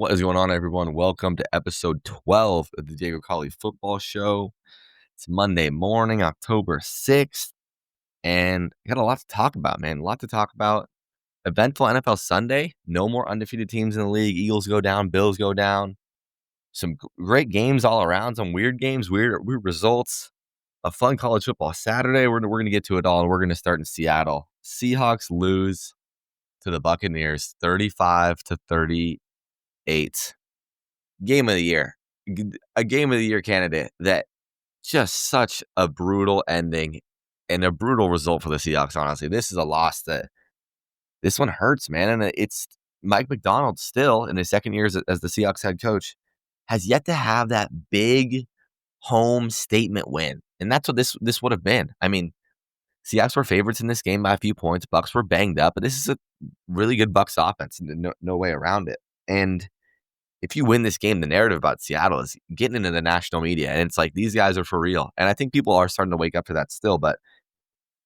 What is going on, everyone? Welcome to episode 12 of the Diego Colley Football Show. It's Monday morning, October 6th, and I got a lot to talk about, man. A lot to talk about. Eventful NFL Sunday. No more undefeated teams in the league. Eagles go down, Bills go down. Some great games all around. Some weird games, weird results. A fun college football Saturday. We're going to get to it all, and we're going to start in Seattle. Seahawks lose to the Buccaneers 35-38. Game of the year, a game of the year candidate that just such a brutal ending and a brutal result for the Seahawks. Honestly, this is a loss that this one hurts, man. And it's Mike Macdonald still in his second year as the Seahawks head coach has yet to have that big home statement win. And that's what this would have been. I mean, Seahawks were favorites in this game by a few points. Bucks were banged up, but this is a really good Bucks offense. No way around it. And if you win this game, the narrative about Seattle is getting into the national media. And it's like, these guys are for real. And I think people are starting to wake up to that still, but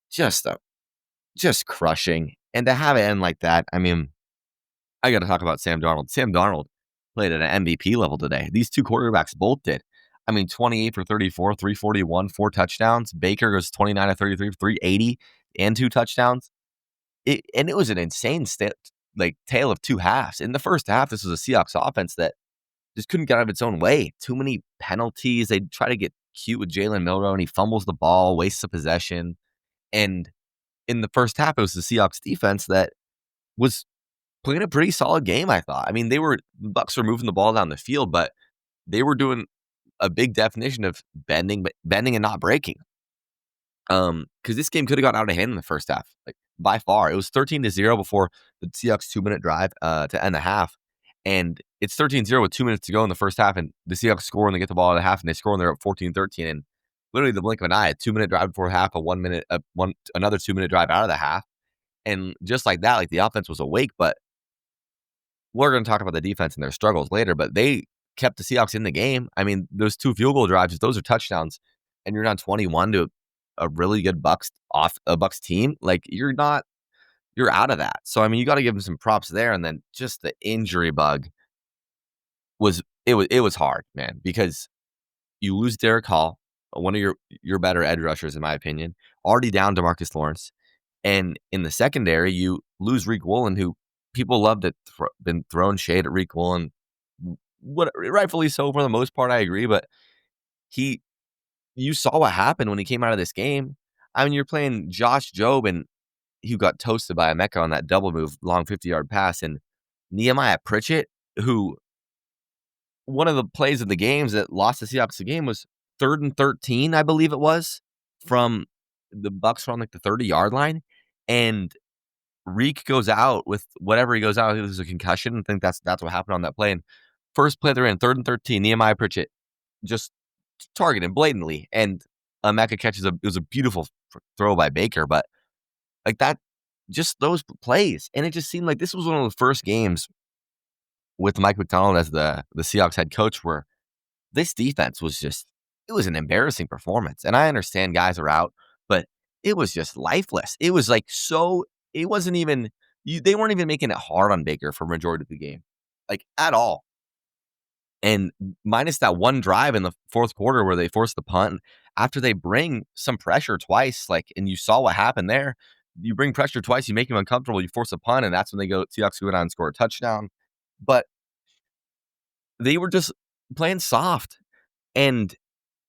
just crushing. And to have it end like that, I mean, I got to talk about Sam Darnold. Sam Darnold played at an MVP level today. These two quarterbacks both did. I mean, 28 for 34, 341, 4 touchdowns. Baker goes 29 of 33, 380, and 2 touchdowns. And it was an insane tale of two halves. In the first half, this was a Seahawks offense that just couldn't get out of its own way. Too many penalties. They try to get cute with Jalen Milroe, and he fumbles the ball, wastes a possession. And in the first half, it was the Seahawks defense that was playing a pretty solid game, I thought. I mean, the Bucks were moving the ball down the field, but they were doing a big definition of bending and not breaking. Because this game could have got out of hand in the first half, like by far. It was 13-0 before the Seahawks 2-minute drive to end the half, and it's 13-0 with 2 minutes to go in the first half, and the Seahawks score and they get the ball at the half, and they score and they're up 14-13, and literally the blink of an eye, a 2-minute drive before half, another 2-minute drive out of the half, and just like that, like the offense was awake. But we're going to talk about the defense and their struggles later, but they kept the Seahawks in the game. I mean, those 2 field goal drives, those are touchdowns, and you're down 21 to a really good Bucks team. Like, you're out of that. So, I mean, you got to give them some props there. And then just the injury bug was hard, man, because you lose Derek Hall, one of your better edge rushers, in my opinion, already down DeMarcus Lawrence. And in the secondary, you lose Reek Woolen, who people love to been throwing shade at Reek Woolen. Rightfully so for the most part, I agree. But you saw what happened when he came out of this game. I mean, you're playing Josh Jobe, and he got toasted by Emeka on that double move, long 50-yard pass. And Nehemiah Pritchett, who one of the plays of the games that lost the Seahawks the game was 3rd and 13, I believe it was, from the Bucks from like the 30-yard line. And Reek goes out with whatever he goes out. It was a concussion. I think that's what happened on that play. And first play they're in, 3rd and 13, Nehemiah Pritchett just targeted blatantly. And Emeka catches it was a beautiful throw by Baker, but like that, just those plays. And it just seemed like this was one of the first games with Mike Macdonald as the Seahawks head coach where this defense was it was an embarrassing performance. And I understand guys are out, but it was just lifeless. It was like it wasn't even, they weren't even making it hard on Baker for majority of the game, like at all. And minus that one drive in the fourth quarter where they forced the punt, after they bring some pressure twice, and you saw what happened there. You bring pressure twice, you make them uncomfortable, you force a punt, and that's when Seahawks go down and score a touchdown. But they were just playing soft. And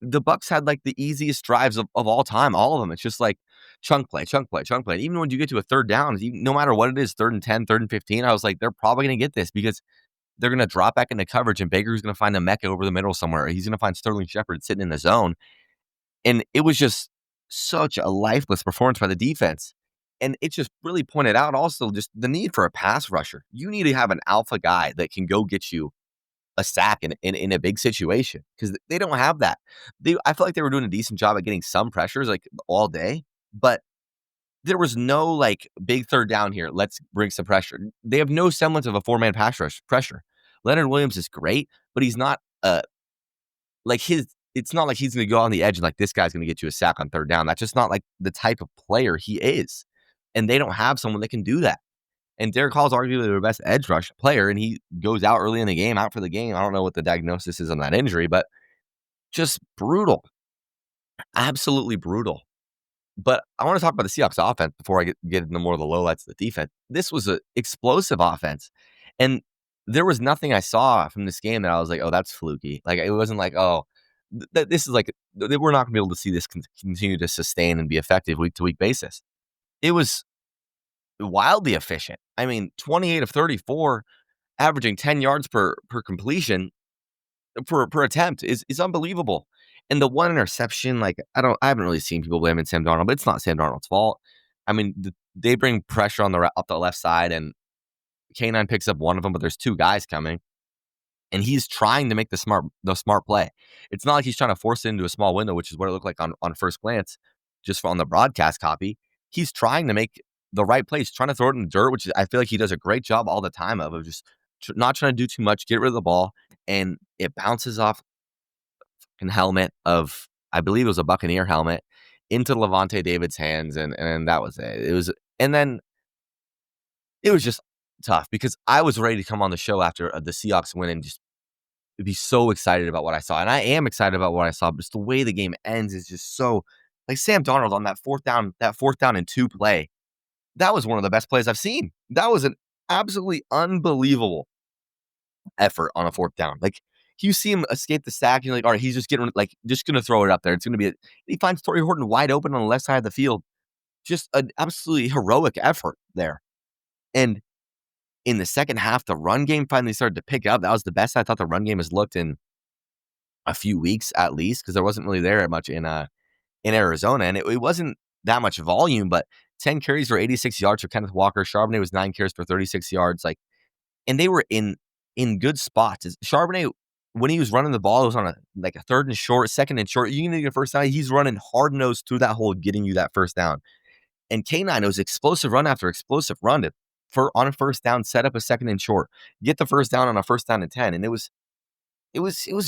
the Bucks had like the easiest drives of all time, all of them. It's just like chunk play. Even when you get to a third down, no matter what it is, 3rd and 10, 3rd and 15, I was like, they're probably going to get this because they're going to drop back into coverage, and Baker's going to find Emeka over the middle somewhere. He's going to find Sterling Shepard sitting in the zone. And it was just such a lifeless performance by the defense. And it just really pointed out also just the need for a pass rusher. You need to have an alpha guy that can go get you a sack in a big situation, because they don't have that. I feel like they were doing a decent job at getting some pressures like all day, but there was no like big third down here. Let's bring some pressure. They have no semblance of a 4-man pass rush pressure. Leonard Williams is great, but he's not it's not like he's going to go on the edge and like this guy's going to get you a sack on third down. That's just not like the type of player he is. And they don't have someone that can do that. And Derek Hall's arguably their best edge rush player, and he goes out early in the game, out for the game. I don't know what the diagnosis is on that injury, but just brutal. Absolutely brutal. But I want to talk about the Seahawks offense before I get into more of the lowlights of the defense. This was an explosive offense. And there was nothing I saw from this game that I was like, oh, that's fluky. Like, it wasn't like, oh, this is like, we're not going to be able to see this continue to sustain and be effective week to week basis. It was wildly efficient. I mean, 28 of 34, averaging 10 yards per completion per attempt is unbelievable. And the one interception, like I haven't really seen people blaming Sam Darnold, but it's not Sam Darnold's fault. I mean, they bring pressure on up the left side, and K9 picks up one of them, but there's two guys coming, and he's trying to make the smart play. It's not like he's trying to force it into a small window, which is what it looked like on first glance, just on the broadcast copy. He's trying to make the right play. He's trying to throw it in the dirt, which I feel like he does a great job all the time of just not trying to do too much, get rid of the ball, and it bounces off an helmet of, I believe it was a Buccaneer helmet, into Levante David's hands, and that was it. And then it was just tough because I was ready to come on the show after the Seahawks win and just be so excited about what I saw. And I am excited about what I saw, but just the way the game ends is just so, like Sam Darnold on that fourth down and 2 play. That was one of the best plays I've seen. That was an absolutely unbelievable effort on a fourth down. Like, you see him escape the sack, and you're like, all right, he's just going to throw it up there. It's going to be he finds Torrey Horton wide open on the left side of the field. Just an absolutely heroic effort there. And in the second half, the run game finally started to pick up. That was the best I thought the run game has looked in a few weeks, at least, because there wasn't really there much in Arizona, and it wasn't that much volume, but 10 carries for 86 yards for Kenneth Walker. Charbonnet was 9 carries for 36 yards. And they were in good spots. Charbonnet, when he was running the ball, it was on a third and short, second and short. You need a first down. He's running hard nosed through that hole, getting you that first down. And K9, it was explosive run after explosive run on a first down, set up a second and short, get the first down on a first down and 10. And it was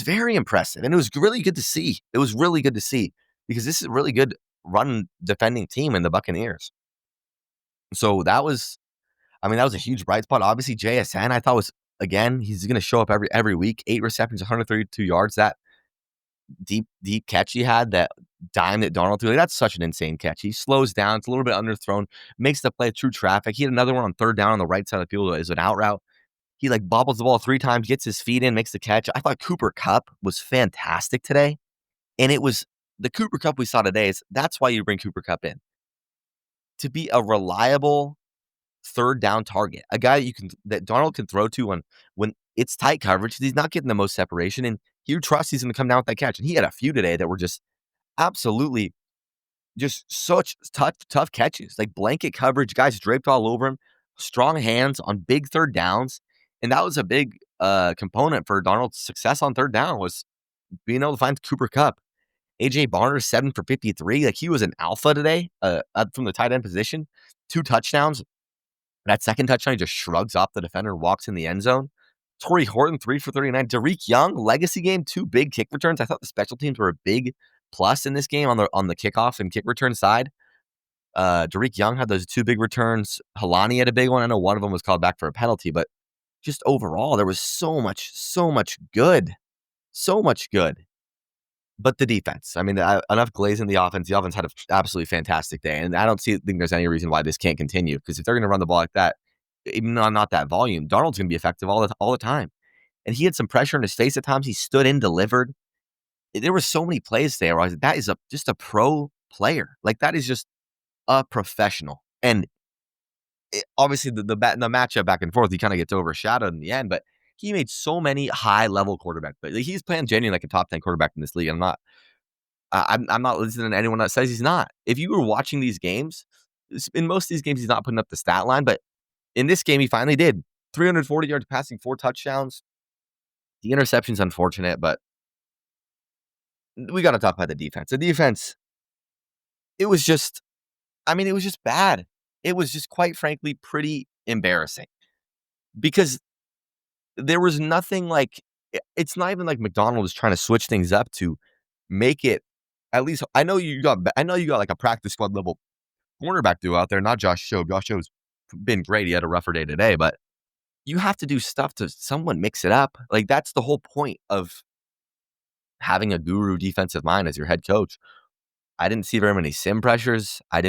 very impressive. And it was really good to see. It was really good to see because this is a really good run defending team in the Buccaneers. So that was a huge bright spot. Obviously, JSN, I thought he's going to show up every week. 8 receptions, 132 yards. That deep catch he had, that dime that Darnold threw, that's such an insane catch. He slows down. It's a little bit underthrown, makes the play through traffic. He had another one on third down on the right side of the field as an out route. He bobbles the ball 3 times, gets his feet in, makes the catch. I thought Cooper Kupp was fantastic today. And it was the Cooper Kupp we saw today. That's why you bring Cooper Kupp in. To be a reliable third down target, a guy that Darnold can throw to when it's tight coverage. He's not getting the most separation, and you trust he's going to come down with that catch. And he had a few today that were just absolutely just such tough catches, like blanket coverage, guys draped all over him, strong hands on big third downs. And that was a big component for Darnold's success on third down, was being able to find Cooper Kupp. AJ Barner, 7 for 53. Like, he was an alpha today from the tight end position. 2 touchdowns. That second touchdown, he just shrugs off the defender, walks in the end zone. Torrey Horton, 3 for 39. Derek Young, legacy game, 2 big kick returns. I thought the special teams were a big plus in this game on the kickoff and kick return side. Derek Young had those 2 big returns. Helani had a big one. I know one of them was called back for a penalty, but just overall, there was so much good. So much good. But the defense, enough glaze in the offense. The offense had an absolutely fantastic day. And I don't think there's any reason why this can't continue, because if they're going to run the ball like that, even on not that volume, Darnold's going to be effective all the time. And he had some pressure in his face at times. He stood in, delivered. There were so many plays there where I was like, that is just a pro player. Like, that is just a professional. And obviously the matchup back and forth, he kind of gets overshadowed in the end, but he made so many high-level quarterback plays. Like, he's playing genuinely like a top 10 quarterback in this league. I'm not listening to anyone that says he's not. If you were watching these games, in most of these games, he's not putting up the stat line, but in this game, he finally did. 340 yards passing, 4 touchdowns. The interception's unfortunate, but we got to talk about the defense. The defense, it was just bad. It was just, quite frankly, pretty embarrassing, because there was nothing it's not even like McDonald was trying to switch things up to make it, at least, I know you got like a practice squad level cornerback duo out there, not Josh Jobe. Josh Jobe's been great. He had a rougher day today, but you have to do stuff to somewhat mix it up. Like, that's the whole point of having a guru defensive mind as your head coach. I didn't see very many sim pressures. I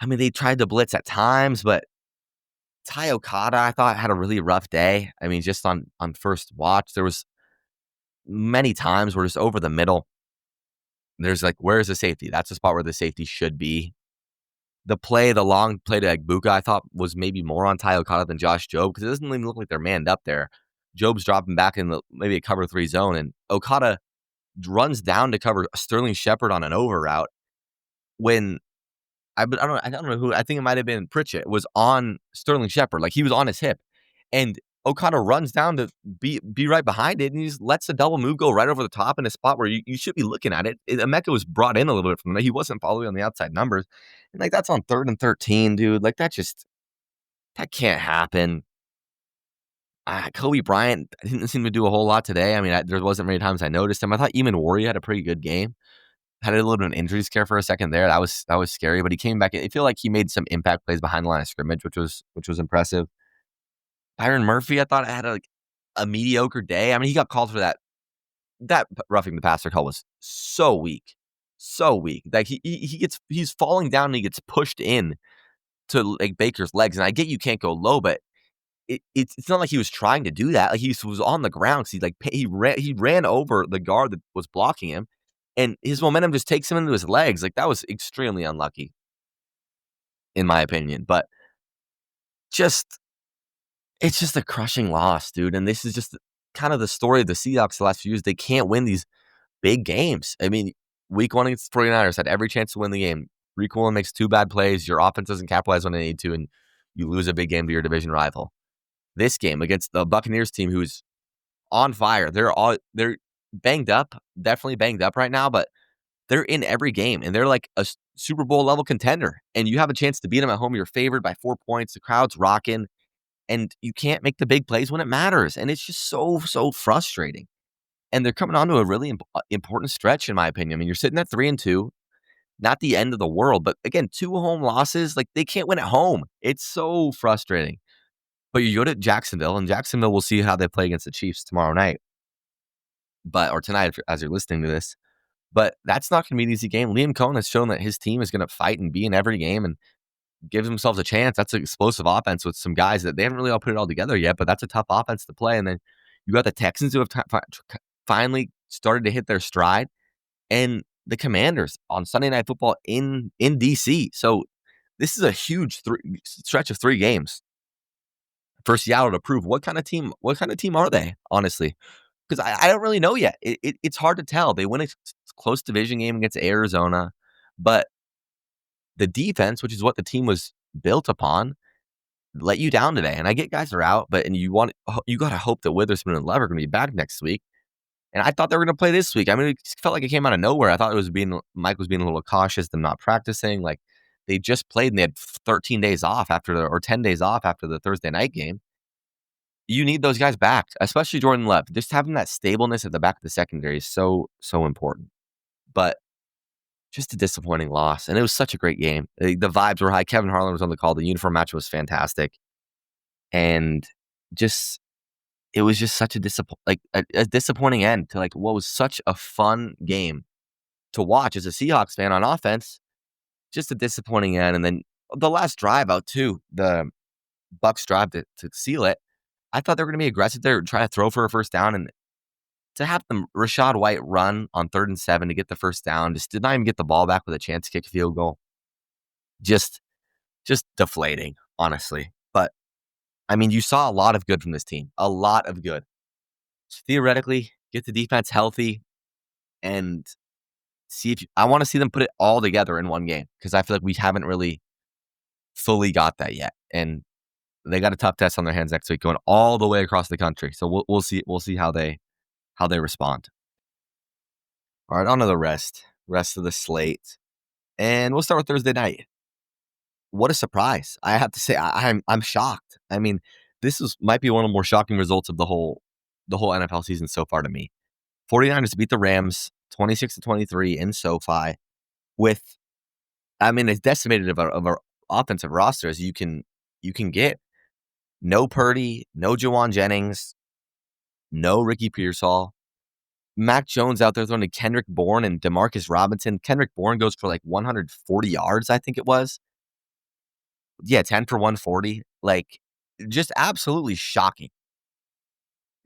mean, they tried to blitz at times, but Ty Okada, I thought, had a really rough day. I mean, just on first watch, there was many times where just over the middle, there's like, where's the safety? That's the spot where the safety should be. The long play to Egbuka, I thought was maybe more on Ty Okada than Josh Jobe because it doesn't even look like they're manned up there. Jobe's dropping back in maybe a cover 3 zone, and Okada runs down to cover Sterling Shepard on an over route when I don't know who. I think it might have been Pritchett was on Sterling Shepard, like he was on his hip, and Okada runs down to be right behind it, and he just lets the double move go right over the top in a spot where you should be looking at it. Emeka was brought in a little bit from there. He wasn't following on the outside numbers, and like that's on 3rd and 13, dude. Like that can't happen. Kobe Bryant didn't seem to do a whole lot today. I mean, there wasn't many times I noticed him. I thought Eamon Warrior had a pretty good game. Had a little bit of an injury scare for a second there. That was scary, but he came back. I feel like he made some impact plays behind the line of scrimmage, which was impressive. Byron Murphy, I thought had a mediocre day. I mean, he got called for that. That roughing the passer call was so weak, so weak. Like he's falling down and he gets pushed in to like Baker's legs. And I get you can't go low, but it's not like he was trying to do that. Like he was on the ground. So he ran over the guard that was blocking him, and his momentum just takes him into his legs. Like that was extremely unlucky, in my opinion. But it's just a crushing loss, dude. And this is just kind of the story of the Seahawks the last few years. They can't win these big games. I mean, week 1 against the 49ers had every chance to win the game. Rico Willen makes 2 bad plays. Your offense doesn't capitalize when they need to, and you lose a big game to your division rival. This game against the Buccaneers team, who's on fire. They're banged up, definitely banged up right now, but they're in every game, and they're like a Super Bowl level contender. And you have a chance to beat them at home. You're favored by 4 points. The crowd's rocking, and you can't make the big plays when it matters. And it's just so frustrating. And they're coming onto a really important stretch, in my opinion. I mean, you're sitting at 3-2, not the end of the world, but again, 2 home losses. Like they can't win at home. It's so frustrating. But you go to Jacksonville, and Jacksonville will see how they play against the Chiefs tomorrow night. Or tonight, as you're listening to this. But that's not going to be an easy game. Liam Cohen has shown that his team is going to fight and be in every game and give themselves a chance. That's an explosive offense with some guys that they haven't really all put it all together yet, but that's a tough offense to play. And then you got the Texans who have finally started to hit their stride, and the Commanders on Sunday Night Football in D.C. So this is a huge stretch of 3 games for Seattle to prove what kind of team are they, honestly. Because I don't really know yet. It's hard to tell. They win a close division game against Arizona, but the defense, which is what the team was built upon, let you down today. And I get guys are out, but you got to hope that Witherspoon and Love are going to be back next week. And I thought they were going to play this week. I mean, it felt like it came out of nowhere. I thought Mike was being a little cautious, them not practicing. Like they just played and they had 13 days off or 10 days off after the Thursday night game. You need those guys back, especially Jordan Love. Just having that stableness at the back of the secondary is so important. But just a disappointing loss. And it was such a great game. The vibes were high. Kevin Harlan was on the call. The uniform match was fantastic. And it was just such a disappointing end to like what was such a fun game to watch as a Seahawks fan on offense. Just a disappointing end. And then the last drive out too, the Bucs drive to seal it. I thought they were going to be aggressive there, try to throw for a first down, and to have them Rachaad White run on 3rd and 7 to get the first down, just did not even get the ball back with a chance to kick a field goal. Just deflating, honestly. But I mean, you saw a lot of good from this team, a lot of good. So theoretically, get the defense healthy and I want to see them put it all together in one game because I feel like we haven't really fully got that yet. And they got a tough test on their hands next week, going all the way across the country. So we'll see how they respond. All right, on to the rest of the slate, and we'll start with Thursday night. What a surprise! I have to say, I'm shocked. I mean, might be one of the more shocking results of the whole NFL season so far to me. 49ers beat the Rams 26-23 in SoFi with, I mean, it's decimated of offensive roster as you can get. No Purdy, no Jawan Jennings, no Ricky Pearsall. Mac Jones out there throwing to Kendrick Bourne and Demarcus Robinson. Kendrick Bourne goes for like 140 yards, I think it was. Yeah, 10 for 140. Like, just absolutely shocking.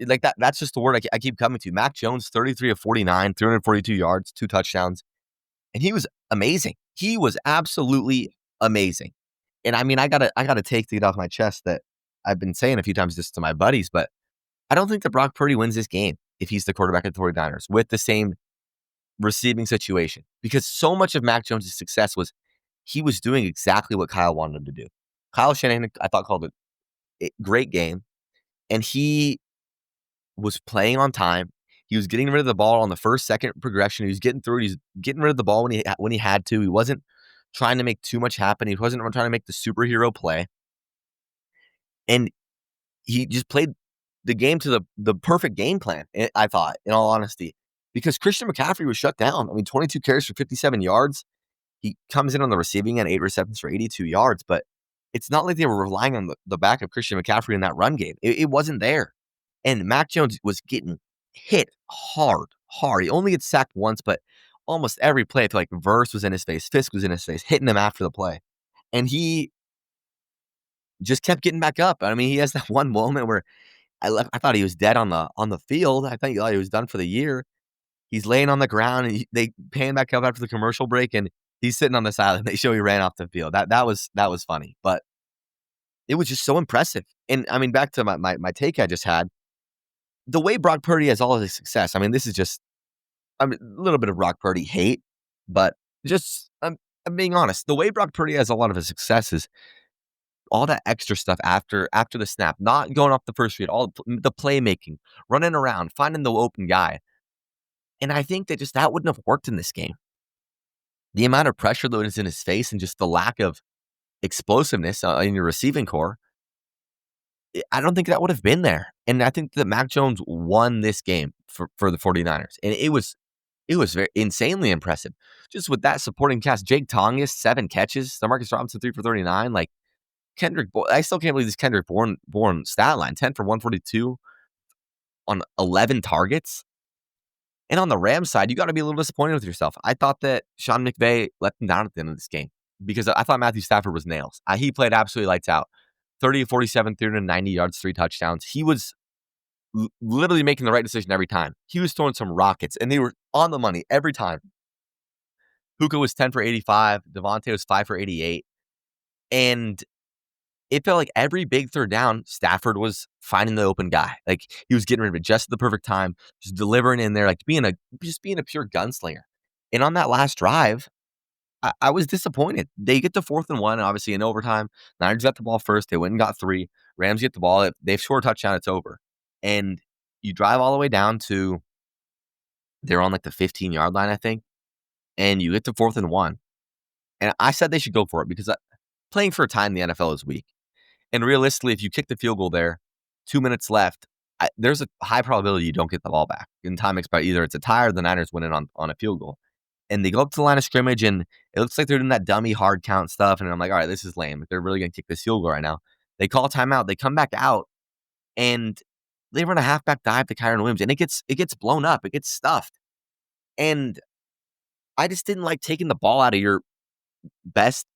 Like, that's just the word I keep coming to. Mac Jones, 33 of 49, 342 yards, 2 touchdowns. And he was amazing. He was absolutely amazing. And I mean, I gotta take to get off my chest that I've been saying a few times just to my buddies, but I don't think that Brock Purdy wins this game if he's the quarterback of the 49ers with the same receiving situation. Because so much of Mac Jones' success was he was doing exactly what Kyle wanted him to do. Kyle Shanahan, I thought, called it a great game, and he was playing on time. He was getting rid of the ball on the first, second progression. He was getting through it. He was getting rid of the ball when he had to. He wasn't trying to make too much happen. He wasn't trying to make the superhero play. And he just played the game to the perfect game plan, I thought, in all honesty, because Christian McCaffrey was shut down. I mean, 22 carries for 57 yards. He comes in on the receiving end, 8 receptions for 82 yards, but it's not like they were relying on the back of Christian McCaffrey in that run game. It wasn't there. And Mac Jones was getting hit hard. He only gets sacked once, but almost every play, I feel like Verse was in his face, Fisk was in his face, hitting him after the play. And he just kept getting back up. I mean, he has that one moment where I thought he was dead on the field. I thought he was done for the year. He's laying on the ground, and they pan back up after the commercial break, and he's sitting on the sideline. They show he ran off the field. That was funny, but it was just so impressive. And I mean, back to my take I just had, the way Brock Purdy has all of his success. I mean, this is just a little bit of Brock Purdy hate, but just I'm being honest. The way Brock Purdy has a lot of his success is all that extra stuff after the snap, not going off the first read, all the playmaking, running around, finding the open guy. And I think that wouldn't have worked in this game. The amount of pressure that was in his face and just the lack of explosiveness in your receiving core, I don't think that would have been there. And I think that Mac Jones won this game for the 49ers. And it was very insanely impressive. Just with that supporting cast, Jake Tongas, 7 catches, Demarcus Robinson, 3 for 39. Like, I still can't believe this Kendrick Bourne stat line, 10 for 142 on 11 targets. And on the Rams side, you got to be a little disappointed with yourself. I thought that Sean McVay let them down at the end of this game because I thought Matthew Stafford was nails. He played absolutely lights out. 30 of 47, 390 yards, 3 touchdowns. He was literally making the right decision every time. He was throwing some rockets, and they were on the money every time. Puka was 10 for 85. Devontae was 5 for 88. And it felt like every big third down, Stafford was finding the open guy. Like, he was getting rid of it just at the perfect time, just delivering in there, like being a pure gunslinger. And on that last drive, I was disappointed. They get to 4th and 1, obviously in overtime. Niners got the ball first. They went and got 3. Rams get the ball. They score a touchdown. It's over. And you drive all the way down to, they're on like the 15-yard line, I think. And you get to 4th and 1. And I said they should go for it because playing for a tie in the NFL is weak. And realistically, if you kick the field goal there, 2 minutes left, there's a high probability you don't get the ball back. In time expired, either it's a tie or the Niners win it on a field goal. And they go up to the line of scrimmage, and it looks like they're doing that dummy hard count stuff. And I'm like, all right, this is lame. If they're really going to kick this field goal right now. They call timeout. They come back out, and they run a halfback dive to Kyron Williams, and it gets blown up. It gets stuffed. And I just didn't like taking the ball out of your best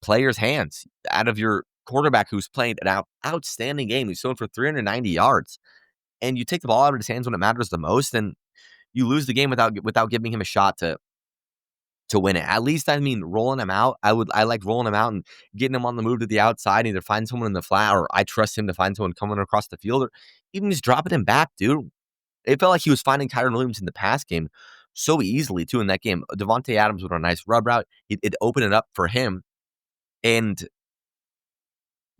player's hands, out of your quarterback who's playing an outstanding game. He's throwing for 390 yards. And you take the ball out of his hands when it matters the most, and you lose the game without giving him a shot to win it. At least, I mean, rolling him out. I like rolling him out and getting him on the move to the outside, either find someone in the flat, or I trust him to find someone coming across the field, or even just dropping him back, dude. It felt like he was finding Kyron Williams in the pass game so easily, too, in that game. Devontae Adams with a nice rub route. It opened it up for him. And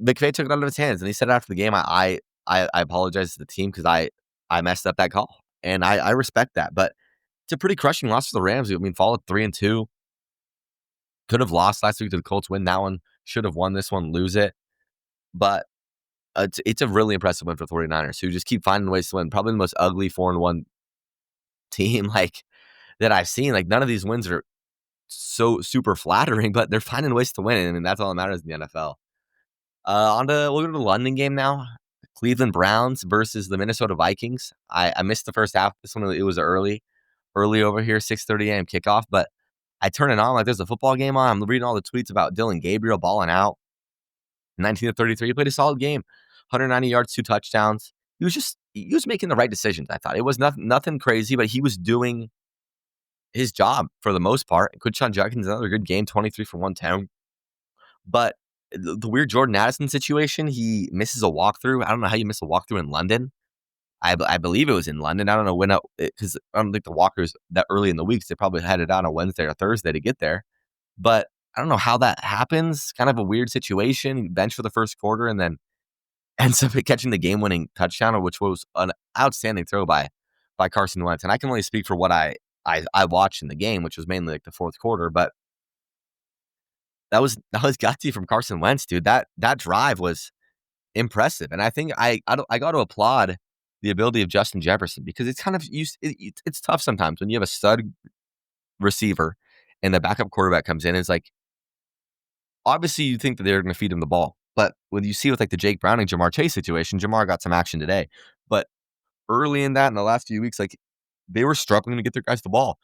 McVay took it out of his hands. And he said after the game, I apologize to the team because I messed up that call. And I respect that. But it's a pretty crushing loss for the Rams. I mean, followed 3-2. Could have lost last week to the Colts, win that one. Should have won this one, lose it. But it's a really impressive win for the 49ers, who just keep finding ways to win. Probably the most ugly 4-1 team like that I've seen. Like, none of these wins are so super flattering, but they're finding ways to win, and that's all that matters in the NFL. We'll go to the London game now. Cleveland Browns versus the Minnesota Vikings. I missed the first half. This one, it was early over here, 6:30 a.m. kickoff, but I turn it on like there's a football game on. I'm reading all the tweets about Dylan Gabriel balling out. 19 to 33. He played a solid game. 190 yards, 2 touchdowns. He was making the right decisions, I thought. It was nothing crazy, but he was doing his job for the most part. Quinshon Judkins, another good game, 23 for 110. But the weird Jordan Addison situation, he misses a walkthrough. I don't know how you miss a walkthrough in London. I believe it was in London. I don't know when, because I don't think the walkers that early in the week. They probably had it on a Wednesday or Thursday to get there. But I don't know how that happens. Kind of a weird situation. Bench for the first quarter and then ends up catching the game-winning touchdown, which was an outstanding throw by Carson Wentz. And I can only speak for what I watched in the game, which was mainly like the fourth quarter. But that was gutsy from Carson Wentz, dude. That drive was impressive, and I think I got to applaud the ability of Justin Jefferson because it's kind of it's tough sometimes when you have a stud receiver and the backup quarterback comes in. It's like obviously you think that they're going to feed him the ball, but when you see with like the Jake Browning, Jamar Chase situation, Jamar got some action today, but early in that in the last few weeks, like they were struggling to get their guys the ball.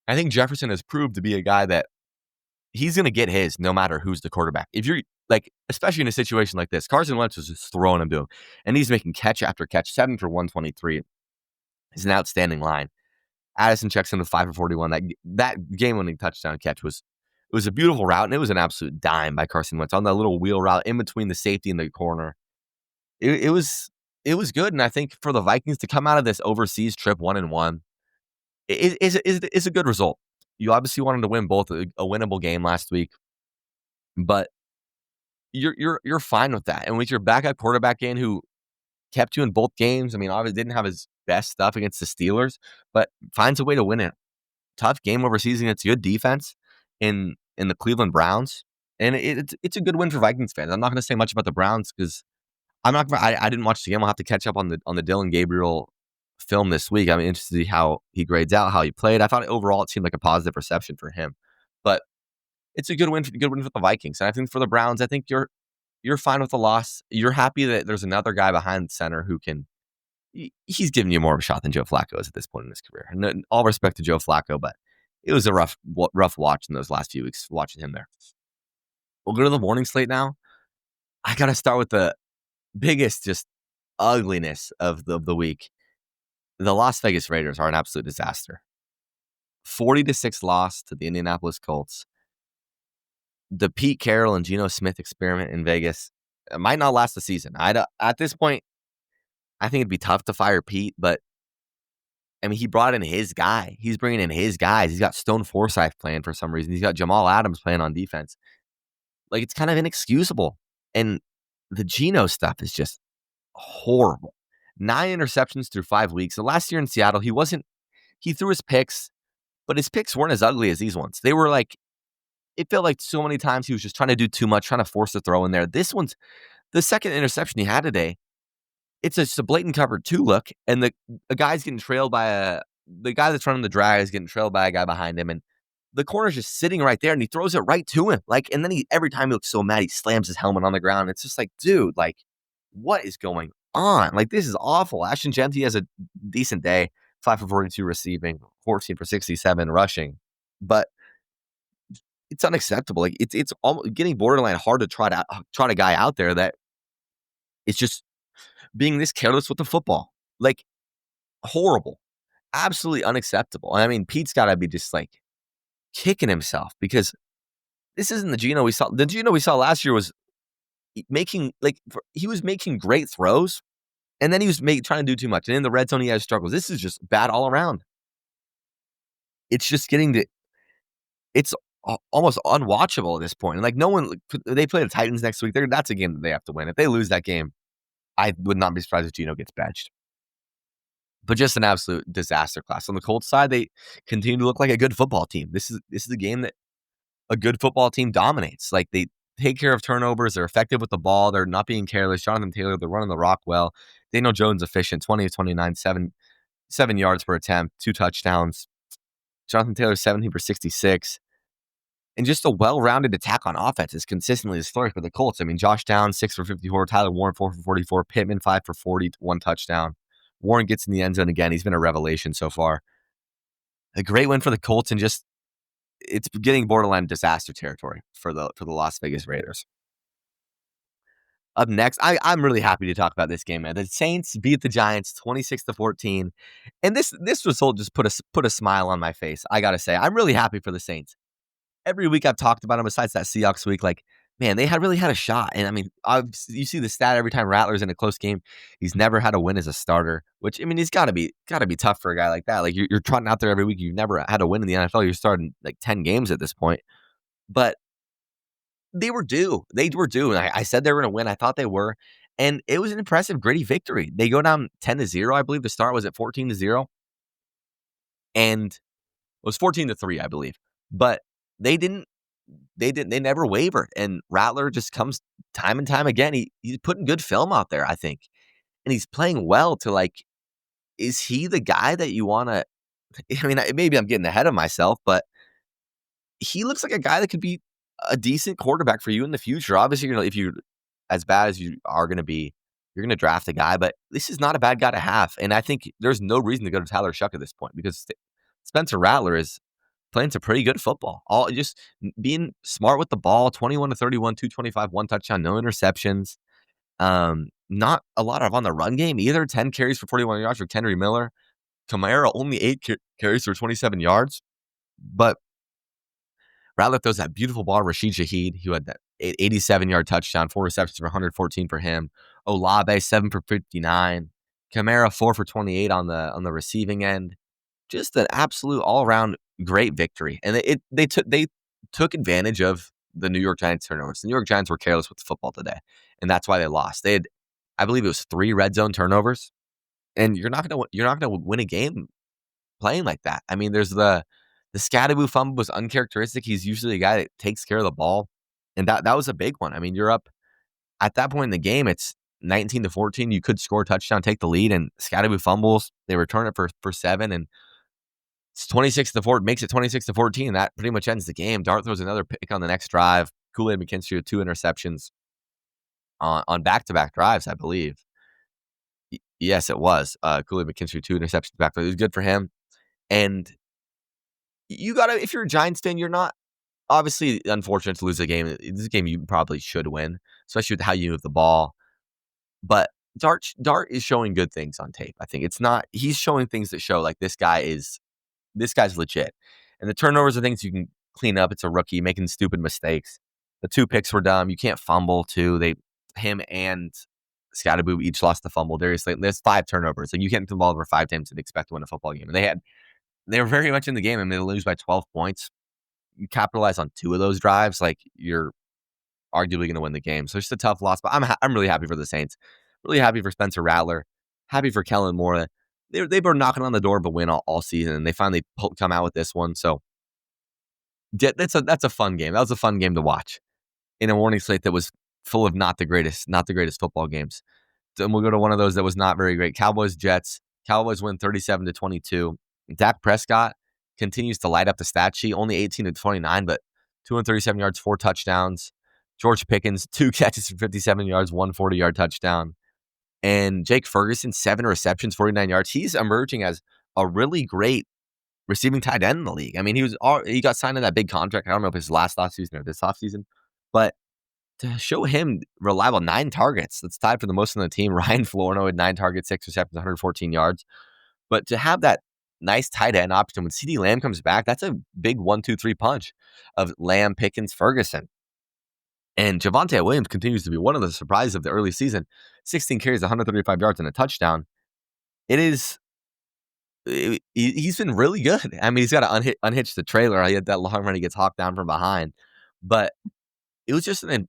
I think Jefferson has proved to be a guy that he's going to get his no matter who's the quarterback. If you're like, especially in a situation like this, Carson Wentz was just throwing him to him, and he's making catch after catch, 7 for 123. It's an outstanding line. Addison checks in with 5 for 41. That game-winning touchdown catch was a beautiful route, and it was an absolute dime by Carson Wentz on that little wheel route in between the safety and the corner. It was good, and I think for the Vikings to come out of this overseas trip 1-1 is a good result. You obviously wanted to win both a winnable game last week, but you're fine with that. And with your backup quarterback in who kept you in both games, I mean, obviously didn't have his best stuff against the Steelers, but finds a way to win it. Tough game overseas against good defense in the Cleveland Browns, and it's a good win for Vikings fans. I'm not going to say much about the Browns because I didn't watch the game. I'll have to catch up on the Dylan Gabriel film this week. I'm interested to see how he grades out, how he played. I thought overall it seemed like a positive reception for him, but it's a good win for the Vikings. And I think for the Browns, I think you're fine with the loss. You're happy that there's another guy behind center who can. He's giving you more of a shot than Joe Flacco is at this point in his career. And all respect to Joe Flacco, but it was a rough watch in those last few weeks watching him there. We'll go to the morning slate now. I got to start with the biggest just ugliness of the week. The Las Vegas Raiders are an absolute disaster. 40-6 loss to the Indianapolis Colts. The Pete Carroll and Geno Smith experiment in Vegas might not last the season. At this point, I think it'd be tough to fire Pete, but I mean, he brought in his guy. He's bringing in his guys. He's got Stone Forsythe playing for some reason. He's got Jamal Adams playing on defense. Like, it's kind of inexcusable. And the Geno stuff is just horrible. 9 interceptions through 5 weeks. The last year in Seattle, he threw his picks, but his picks weren't as ugly as these ones. They were like, it felt like so many times he was just trying to do too much, trying to force the throw in there. This one's the second interception he had today. It's just a blatant cover 2 look, and the guy's getting trailed by the guy that's running the drag is getting trailed by a guy behind him, and the corner's just sitting right there, and he throws it right to him. Like, and then every time he looks so mad, he slams his helmet on the ground. It's just like, dude, like, what is going on? Like, this is awful. Ashton Genty has a decent day, 5 for 42 receiving, 14 for 67 rushing, but it's unacceptable. Like, it's almost getting borderline hard to trot a guy out there that is just being this careless with the football. Like, horrible. Absolutely unacceptable. I mean, Pete's got to be just like kicking himself because this isn't the Geno we saw. The Geno we saw last year was he was making great throws, and then he was trying to do too much. And in the red zone, he has struggles. This is just bad all around. It's just it's almost unwatchable at this point. And like, no one, they play the Titans next week. That's a game that they have to win. If they lose that game, I would not be surprised if Geno gets benched. But just an absolute disaster class. On the Colts side, they continue to look like a good football team. This is a game that a good football team dominates. Like, they take care of turnovers. They're effective with the ball. They're not being careless. Jonathan Taylor, they're running the rock well. Daniel Jones efficient, 20 of 29, 7 yards per attempt, 2 touchdowns. Jonathan Taylor, 17 for 66. and just a well-rounded attack on offense is consistently the story for the Colts. I mean, Josh Downs, 6 for 54, Tyler Warren, 4 for 44, Pittman, 5 for 40, 1 touchdown. Warren gets in the end zone again. He's been a revelation so far. A great win for the Colts, and just it's getting borderline disaster territory for the Las Vegas Raiders. Up next, I'm really happy to talk about this game, man. The Saints beat the Giants 26-14, and this result just put a smile on my face. I gotta say, I'm really happy for the Saints. Every week I've talked about them, besides that Seahawks week, like, man, they had really had a shot. And I mean, you see the stat every time Rattler's in a close game, he's never had a win as a starter. Which, I mean, he's gotta be tough for a guy like that. Like, you're trotting out there every week, you've never had a win in the NFL. You're starting like 10 games at this point, but they were due. They were due. And I said they were going to win. I thought they were. And it was an impressive, gritty victory. They go down 10-0. I believe the start was at 14-0. And it was 14-3, I believe. But they never wavered. And Rattler just comes time and time again. He's putting good film out there, I think. And he's playing well to, like, is he the guy that you want to, I mean, maybe I'm getting ahead of myself, but he looks like a guy that could be a decent quarterback for you in the future. Obviously, if you're as bad as you are going to be, you're going to draft a guy, but this is not a bad guy to have. And I think there's no reason to go to Tyler Shuck at this point, because Spencer Rattler is playing some pretty good football. All just being smart with the ball, 21-31, 225, 1 touchdown, no interceptions. Not a lot of on the run game either. 10 carries for 41 yards for Henry Miller. Kamara only 8 carries for 27 yards. But Rattler throws that beautiful ball to Rashid Shaheed, who had that 87-yard touchdown, 4 receptions for 114 for him. Olave, 7 for 59. Kamara, 4 for 28 on the receiving end. Just an absolute all-around great victory. And they took advantage of the New York Giants turnovers. The New York Giants were careless with the football today, and that's why they lost. They had, I believe it was 3 red zone turnovers, and you're not gonna win a game playing like that. I mean, there's the Scattaboo fumble was uncharacteristic. He's usually a guy that takes care of the ball, and that was a big one. I mean, you're up at that point in the game. It's 19-14. You could score a touchdown, take the lead, and Scattaboo fumbles. They return it for 7, and it's 26-4. Makes it 26-14. That pretty much ends the game. Dart throws another pick on the next drive. Kool-Aid McKinstry with 2 interceptions on back-to-back drives, I believe. Yes, it was. Kool-Aid McKinstry, 2 interceptions back. It was good for him. And you gotta, if you're a Giants fan, you're not obviously unfortunate to lose a game. This is a game you probably should win, especially with how you move the ball. But Dart is showing good things on tape. I think he's showing things that show like this guy's legit. And the turnovers are things you can clean up. It's a rookie making stupid mistakes. The 2 picks were dumb. You can't fumble too. Him and Scattaboo each lost the fumble. Darius Slayton, there's 5 turnovers. Like, you can't throw the ball over 5 times and expect to win a football game. And they were very much in the game. I mean, they lose by 12 points. You capitalize on 2 of those drives, like, you're arguably going to win the game. So it's just a tough loss. But I'm really happy for the Saints. Really happy for Spencer Rattler. Happy for Kellen Moore. They were knocking on the door of a win all season, and they finally come out with this one. So that's a fun game. That was a fun game to watch in a warning slate that was full of not the greatest football games. And we'll go to one of those that was not very great. Cowboys-Jets. Cowboys win 37-22. Dak Prescott continues to light up the stat sheet. Only 18-29, but 237 yards, 4 touchdowns. George Pickens, 2 catches for 57 yards, 1 40-yard touchdown. And Jake Ferguson, 7 receptions, 49 yards. He's emerging as a really great receiving tight end in the league. I mean, he got signed to that big contract. I don't know if it's last offseason or this offseason, but to show him reliable, 9 targets. That's tied for the most on the team. Ryan Florno had 9 targets, 6 receptions, 114 yards. But to have that nice tight end option when CeeDee Lamb comes back, that's a big 1-2-3 punch of Lamb, Pickens, Ferguson. And Javonte Williams continues to be one of the surprises of the early season. 16 carries, 135 yards, and a touchdown. He's been really good. I mean, he's got to unhitch the trailer. He had that long run. He gets hawked down from behind. But it was just an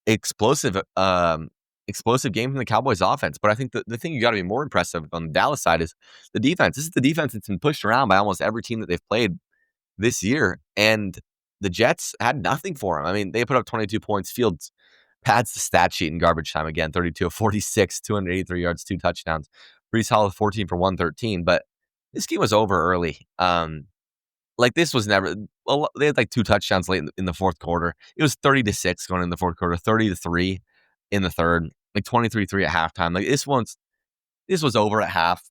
explosive game from the Cowboys offense. But I think the thing you got to be more impressive on the Dallas side is the defense. This is the defense that's been pushed around by almost every team that they've played this year. And the Jets had nothing for him. I mean, they put up 22 points. Fields pads the stat sheet in garbage time again. 32 of 46, 283 yards, 2 touchdowns. Brees Hall 14 for 113. But this game was over early. Like, this was never well, they had, like, 2 touchdowns late in the fourth quarter. It was 30-6 going in the fourth quarter, 30-3 in the third, like, 23-3 at halftime. Like, this was over at half.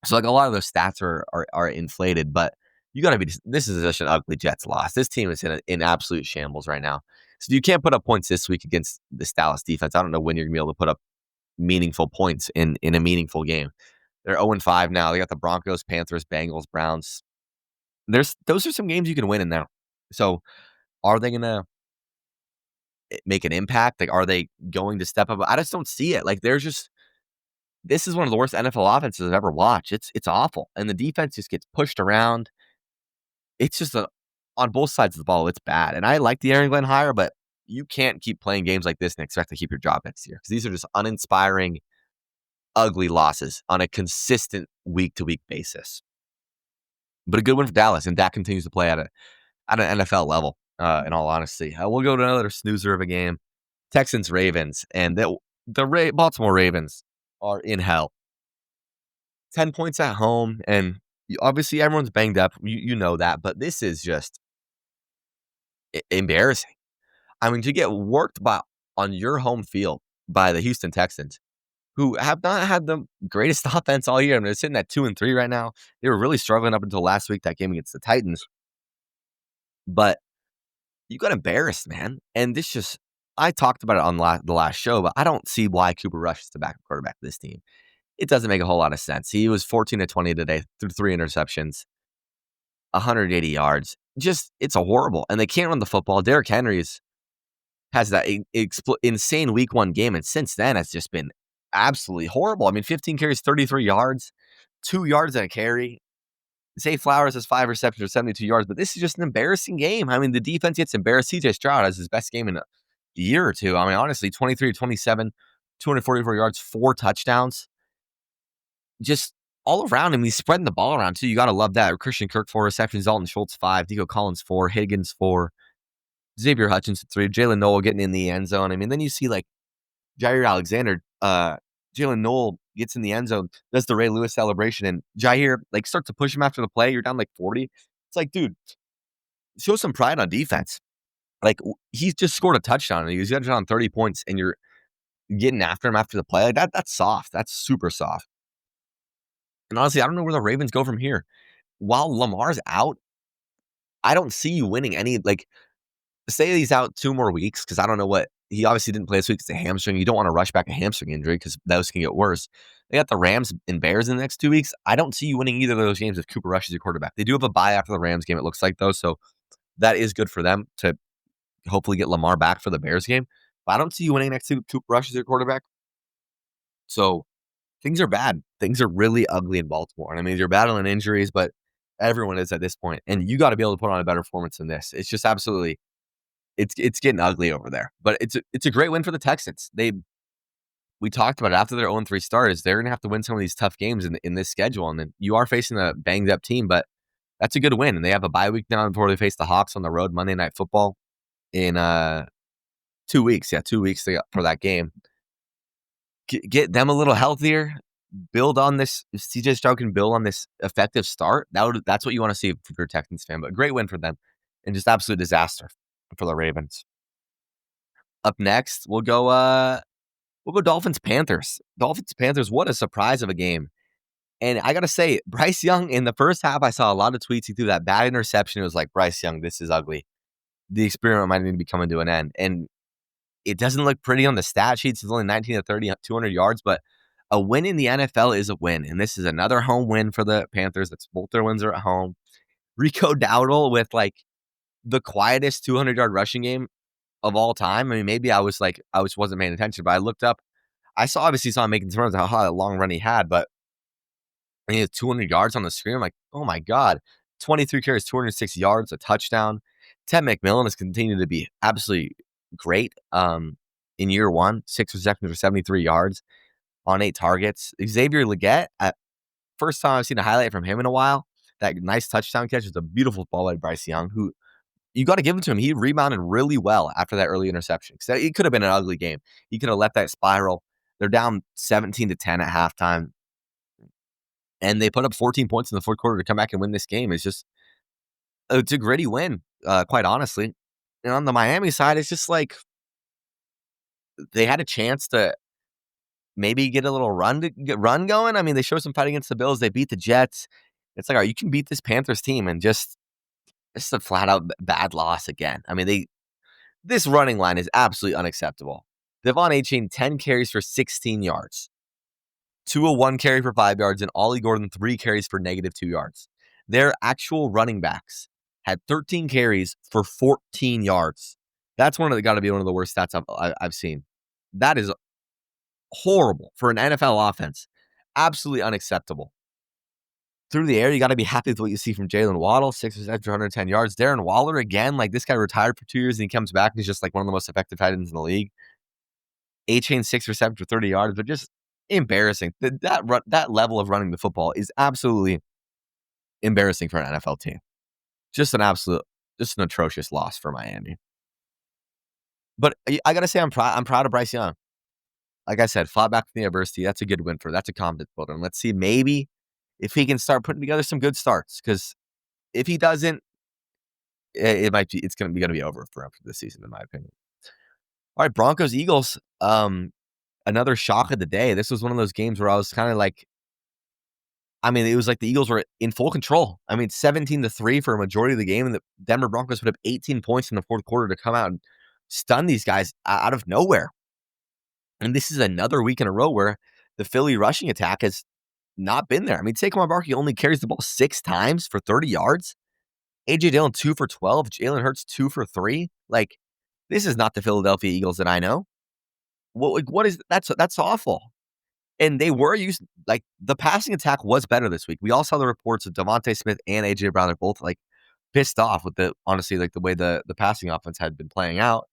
So, like, a lot of those stats are inflated, but you gotta be this is just an ugly Jets loss. This team is in absolute shambles right now. So, if you can't put up points this week against this Dallas defense, I don't know when you're gonna be able to put up meaningful points in a meaningful game. They're 0-5 now. They got the Broncos, Panthers, Bengals, Browns. Those are some games you can win in there. So, are they gonna make an impact? Like, are they going to step up? I just don't see it. Like, there's just this is one of the worst NFL offenses I've ever watched. It's awful, and the defense just gets pushed around. It's just on both sides of the ball, it's bad. And I like the Aaron Glenn hire, but you can't keep playing games like this and expect to keep your job next year because these are just uninspiring, ugly losses on a consistent week to week basis. But a good one for Dallas, and Dak continues to play at an NFL level. In all honesty, we'll go to another snoozer of a game: Texans Ravens, and the Baltimore Ravens are in hell. 10 points at home, and obviously everyone's banged up. You know that, but this is just embarrassing. I mean, to get worked on your home field by the Houston Texans, who have not had the greatest offense all year. I mean, they're sitting at 2-3 right now. They were really struggling up until last week, that game against the Titans. But you got embarrassed, man. And this just, I talked about it on the last show, but I don't see why Cooper Rush is the backup quarterback of this team. It doesn't make a whole lot of sense. He was 14-20 today, threw 3 interceptions, 180 yards. Just, it's a horrible. And they can't run the football. Derrick Henry has that insane week 1 game. And since then, it's just been absolutely horrible. I mean, 15 carries, 33 yards, 2 yards and a carry. Zay Flowers has 5 receptions for 72 yards, but this is just an embarrassing game. I mean, the defense gets embarrassed. CJ Stroud has his best game in a year or two. I mean, honestly, 23-27, 244 yards, 4 touchdowns. Just all around him. He's spreading the ball around, too. You got to love that. Christian Kirk, 4 receptions. Dalton Schultz, 5. Nico Collins, 4. Higgins, 4. Xavier Hutchinson, 3. Jalen Noel getting in the end zone. I mean, then you see, like, Jair Alexander, Jalen Noel gets in the end zone, does the Ray Lewis celebration, and Jair, like, starts to push him after the play. You're down, like, 40. It's like, dude, show some pride on defense. Like, he's just scored a touchdown. He's got on 30 points, and you're getting after him after the play. Like, that's soft. That's super soft. And honestly, I don't know where the Ravens go from here. While Lamar's out, I don't see you winning any, like, say he's out 2 more weeks because I don't know what he obviously didn't play this week. It's a hamstring. You don't want to rush back a hamstring injury because those can get worse. They got the Rams and Bears in the next 2 weeks. I don't see you winning either of those games if Cooper Rush is your quarterback. They do have a bye after the Rams game, it looks like, though, so that is good for them to hopefully get Lamar back for the Bears game. But I don't see you winning next to Cooper Rush as your quarterback. So things are bad. Things are really ugly in Baltimore. And I mean, you're battling injuries, but everyone is at this point, and you got to be able to put on a better performance than this. It's just absolutely. It's getting ugly over there, but it's a great win for the Texans. We talked about it after their 0-3 start. They're going to have to win some of these tough games in this schedule, and then you are facing a banged up team, but that's a good win. And they have a bye week now before they face the Hawks on the road Monday Night Football in 2 weeks. Yeah, 2 weeks for that game. Get them a little healthier. Build on this. If CJ Stroud can build on this effective start, that's what you want to see if you're a Texans fan. But great win for them, and just absolute disaster for the Ravens. Up next, we'll go Dolphins Panthers. Dolphins Panthers, what a surprise of a game. And I gotta say, Bryce Young in the first half, I saw a lot of tweets. He threw that bad interception. It was like, Bryce Young, this is ugly. The experiment might need to be coming to an end. And it doesn't look pretty on the stat sheets. It's only 19-30, 200 yards, but a win in the NFL is a win. And this is another home win for the Panthers. That's both their wins are at home. Rico Dowdle with like the quietest 200-yard rushing game of all time. I mean, maybe I wasn't paying attention, but I looked up. I obviously saw him making some runs, how long run he had, but he had 200 yards on the screen. I'm like, oh my God. 23 carries, 206 yards, a touchdown. Ted McMillan has continued to be absolutely great in year 1. 6 receptions for 73 yards on 8 targets. Xavier Legette, first time I've seen a highlight from him in a while. That nice touchdown catch was a beautiful ball by Bryce Young, who you got to give it to him. He rebounded really well after that early interception. It could have been an ugly game. He could have let that spiral. They're down 17-10 at halftime, and they put up 14 points in the fourth quarter to come back and win this game. It's just It's a gritty win, quite honestly. And on the Miami side, it's just like they had a chance to maybe get a little run going. I mean, they showed some fight against the Bills. They beat the Jets. It's like, all right, you can beat this Panthers team, and just it's a flat out bad loss again. I mean, this running line is absolutely unacceptable. Devon Achane, 10 carries for 16 yards. Tua 1 carry for 5 yards, and Ollie Gordon 3 carries for -2 yards. Their actual running backs had 13 carries for 14 yards. That's got to be one of the worst stats I've seen. That is horrible for an NFL offense. Absolutely unacceptable. Through the air, you got to be happy with what you see from Jalen Waddle, 6 receptions, 110 yards. Darren Waller, again, like this guy retired for 2 years and he comes back and he's just like one of the most effective tight ends in the league. A-Chain, 6 receptions for 30 yards, but just embarrassing. That level of running the football is absolutely embarrassing for an NFL team. Just an atrocious loss for Miami. But I got to say, I'm proud of Bryce Young. Like I said, fought back from the adversity. That's a good win that's a confidence builder. And let's see maybe if he can start putting together some good starts. Because if he doesn't, it's going to be over for him for this season, in my opinion. All right, Broncos Eagles. Another shock of the day. This was one of those games where I was kind of like, I mean, it was like the Eagles were in full control. I mean, 17-3 for a majority of the game, and the Denver Broncos put up 18 points in the fourth quarter to come out and stun these guys out of nowhere. And this is another week in a row where the Philly rushing attack has not been there. I mean, Saquon Barkley only carries the ball 6 times for 30 yards. A.J. Dillon 2 for 12. Jalen Hurts 2 for 3. Like, this is not the Philadelphia Eagles that I know. What is that's awful. And they were the passing attack was better this week. We all saw the reports of Devontae Smith and A.J. Brown. They're both like pissed off with the way the passing offense had been playing out.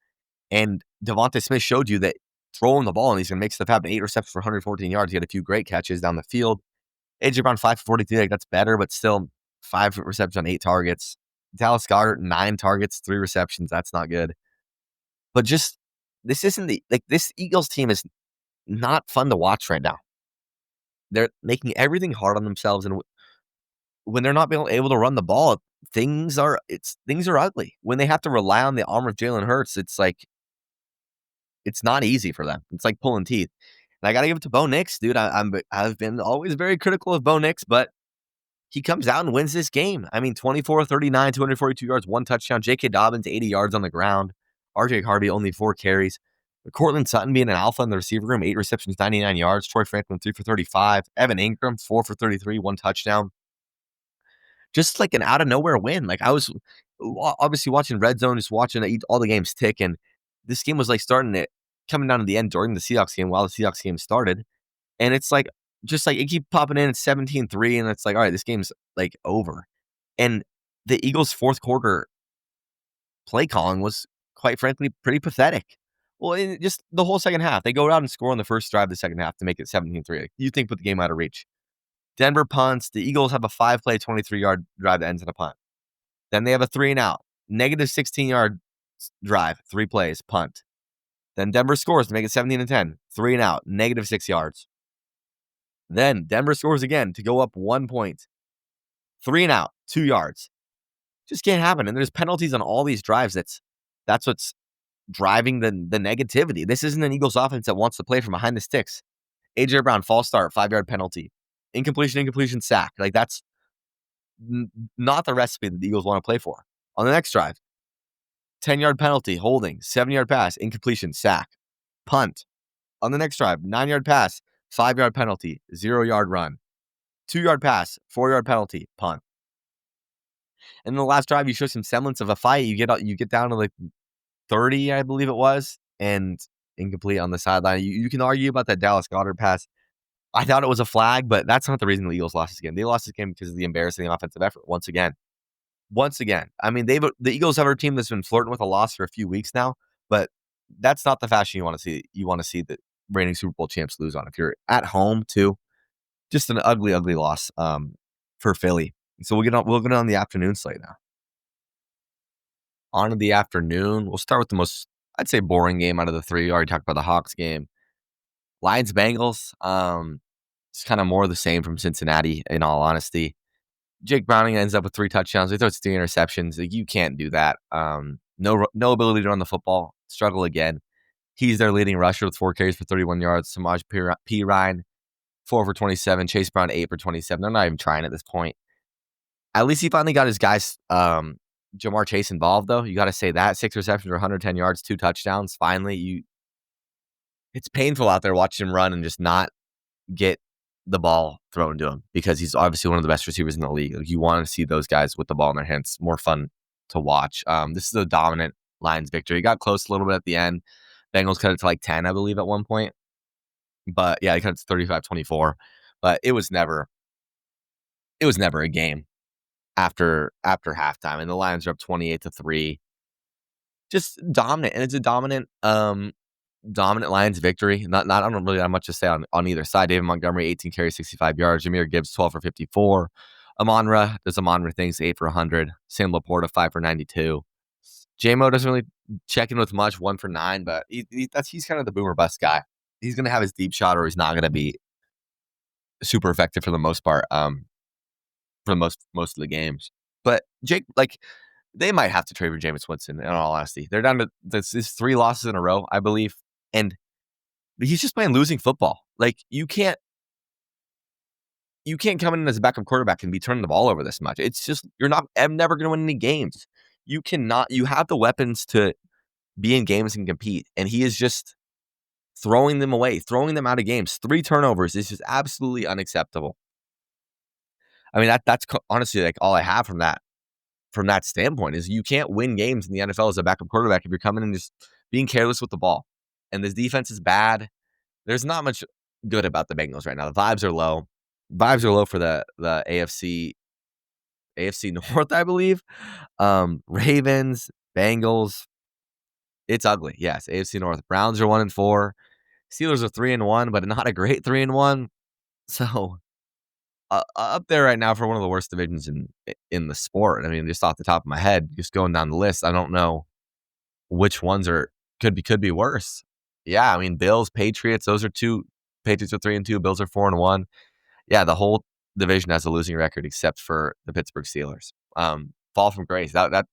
And Devontae Smith showed you that throwing the ball and he's going to make stuff happen. 8 receptions for 114 yards. He had a few great catches down the field. A.J. Brown 5 for 43. Like, that's better, but still 5 receptions on 8 targets. Dallas Goedert 9 targets, 3 receptions. That's not good. But just this isn't this Eagles team is not fun to watch right now. They're making everything hard on themselves, and when they're not being able to run the ball, things are ugly. When they have to rely on the arm of Jalen Hurts, it's like it's not easy for them. It's like pulling teeth. And I got to give it to Bo Nix, dude. I've been always very critical of Bo Nix, but he comes out and wins this game. I mean, 24-39, 242 yards, 1 touchdown. J.K. Dobbins, 80 yards on the ground. R.J. Harvey, only 4 carries. Cortland Sutton being an alpha in the receiver room, 8 receptions, 99 yards. Troy Franklin, 3 for 35. Evan Ingram, 4 for 33, 1 touchdown. Just like an out-of-nowhere win. Like, I was obviously watching Red Zone, just watching all the games tick, and this game was like coming down to the end during the Seahawks game while the Seahawks game started. And it's like, just like it keep popping in at 17-3, and it's like, all right, this game's like over. And the Eagles' fourth quarter play calling was, quite frankly, pretty pathetic. Well, in just the whole second half, they go out and score on the first drive of the second half to make it 17-3. Like, you think put the game out of reach. Denver punts. The Eagles have a 5-play, 23-yard drive that ends in a punt. Then they have a 3-and-out. Negative 16-yard drive, 3 plays, punt. Then Denver scores to make it 17-10. 3-and-out, negative 6 yards. Then Denver scores again to go up 1 point. 3-and-out, 2 yards. Just can't happen. And there's penalties on all these drives. That's what's driving the negativity. This isn't an Eagles offense that wants to play from behind the sticks. A.J. Brown, false start, 5-yard penalty. Incompletion, sack. Like, that's not the recipe that the Eagles want to play for. On the next drive, 10-yard penalty, holding, 7-yard pass, incompletion, sack, punt. On the next drive, 9-yard pass, 5-yard penalty, 0-yard run, 2-yard pass, 4-yard penalty, punt. And in the last drive, you show some semblance of a fight. You get down to like 30, I believe it was, and incomplete on the sideline. You can argue about that Dallas Goedert pass. I thought it was a flag, but that's not the reason the Eagles lost this game. They lost this game because of the embarrassing offensive effort once again. I mean, the Eagles have a team that's been flirting with a loss for a few weeks now, but that's not the fashion you want to see. You want to see the reigning Super Bowl champs lose on. If you're at home too, just an ugly, ugly loss for Philly. So we'll get on the afternoon slate now. On to the afternoon. We'll start with the most, I'd say, boring game out of the 3. We already talked about the Hawks game. Lions Bengals. It's kind of more of the same from Cincinnati, in all honesty. Jake Browning ends up with 3 touchdowns. He throws 3 interceptions. Like, you can't do that. No ability to run the football. Struggle again. He's their leading rusher with 4 carries for 31 yards. Samaj P. Ryan, 4 for 27. Chase Brown, 8 for 27. They're not even trying at this point. At least he finally got his guys, Jamar Chase, involved, though. You got to say that. 6 receptions for 110 yards, 2 touchdowns. Finally, it's painful out there watching him run and just not get the ball thrown to him, because he's obviously one of the best receivers in the league. Like, you want to see those guys with the ball in their hands. More fun to watch. This is a dominant Lions victory. It got close a little bit at the end. Bengals cut it to like 10, I believe, at one point. But yeah, they cut it to 35-24. But it was never a game after halftime. And the Lions are up 28-3. Just dominant. And it's a dominant Lions victory. I don't really have much to say on either side. David Montgomery, 18 carries, 65 yards. Jahmyr Gibbs, 12 for 54. Amon-Ra does Amon-Ra things, 8 for 100. Sam Laporta, 5 for 92. J-Mo doesn't really check in with much, 1 for 9, but he's kind of the boomer bust guy. He's going to have his deep shot, or he's not going to be super effective for the most part, for most of the games. But Jake, like, they might have to trade for Jameis Winston, in all honesty. They're down to this 3 losses in a row, I believe, and he's just playing losing football. Like, you can't come in as a backup quarterback and be turning the ball over this much. It's just, I'm never going to win any games. You have the weapons to be in games and compete, and he is just throwing them away, throwing them out of games. 3 turnovers is just absolutely unacceptable. I mean, that's honestly like all I have from that standpoint, is you can't win games in the NFL as a backup quarterback if you're coming in just being careless with the ball. And this defense is bad. There's not much good about the Bengals right now. The vibes are low. Vibes are low for the AFC North, I believe. Ravens, Bengals. It's ugly. Yes, AFC North. Browns are 1-4. Steelers are 3-1, but not a great 3-1. So up there right now for one of the worst divisions in the sport. I mean, just off the top of my head, just going down the list, I don't know which ones could be worse. Yeah, I mean, Bills, Patriots, those are 2. Patriots are 3-2. Bills are 4-1. Yeah, the whole division has a losing record except for the Pittsburgh Steelers. Fall from grace. That's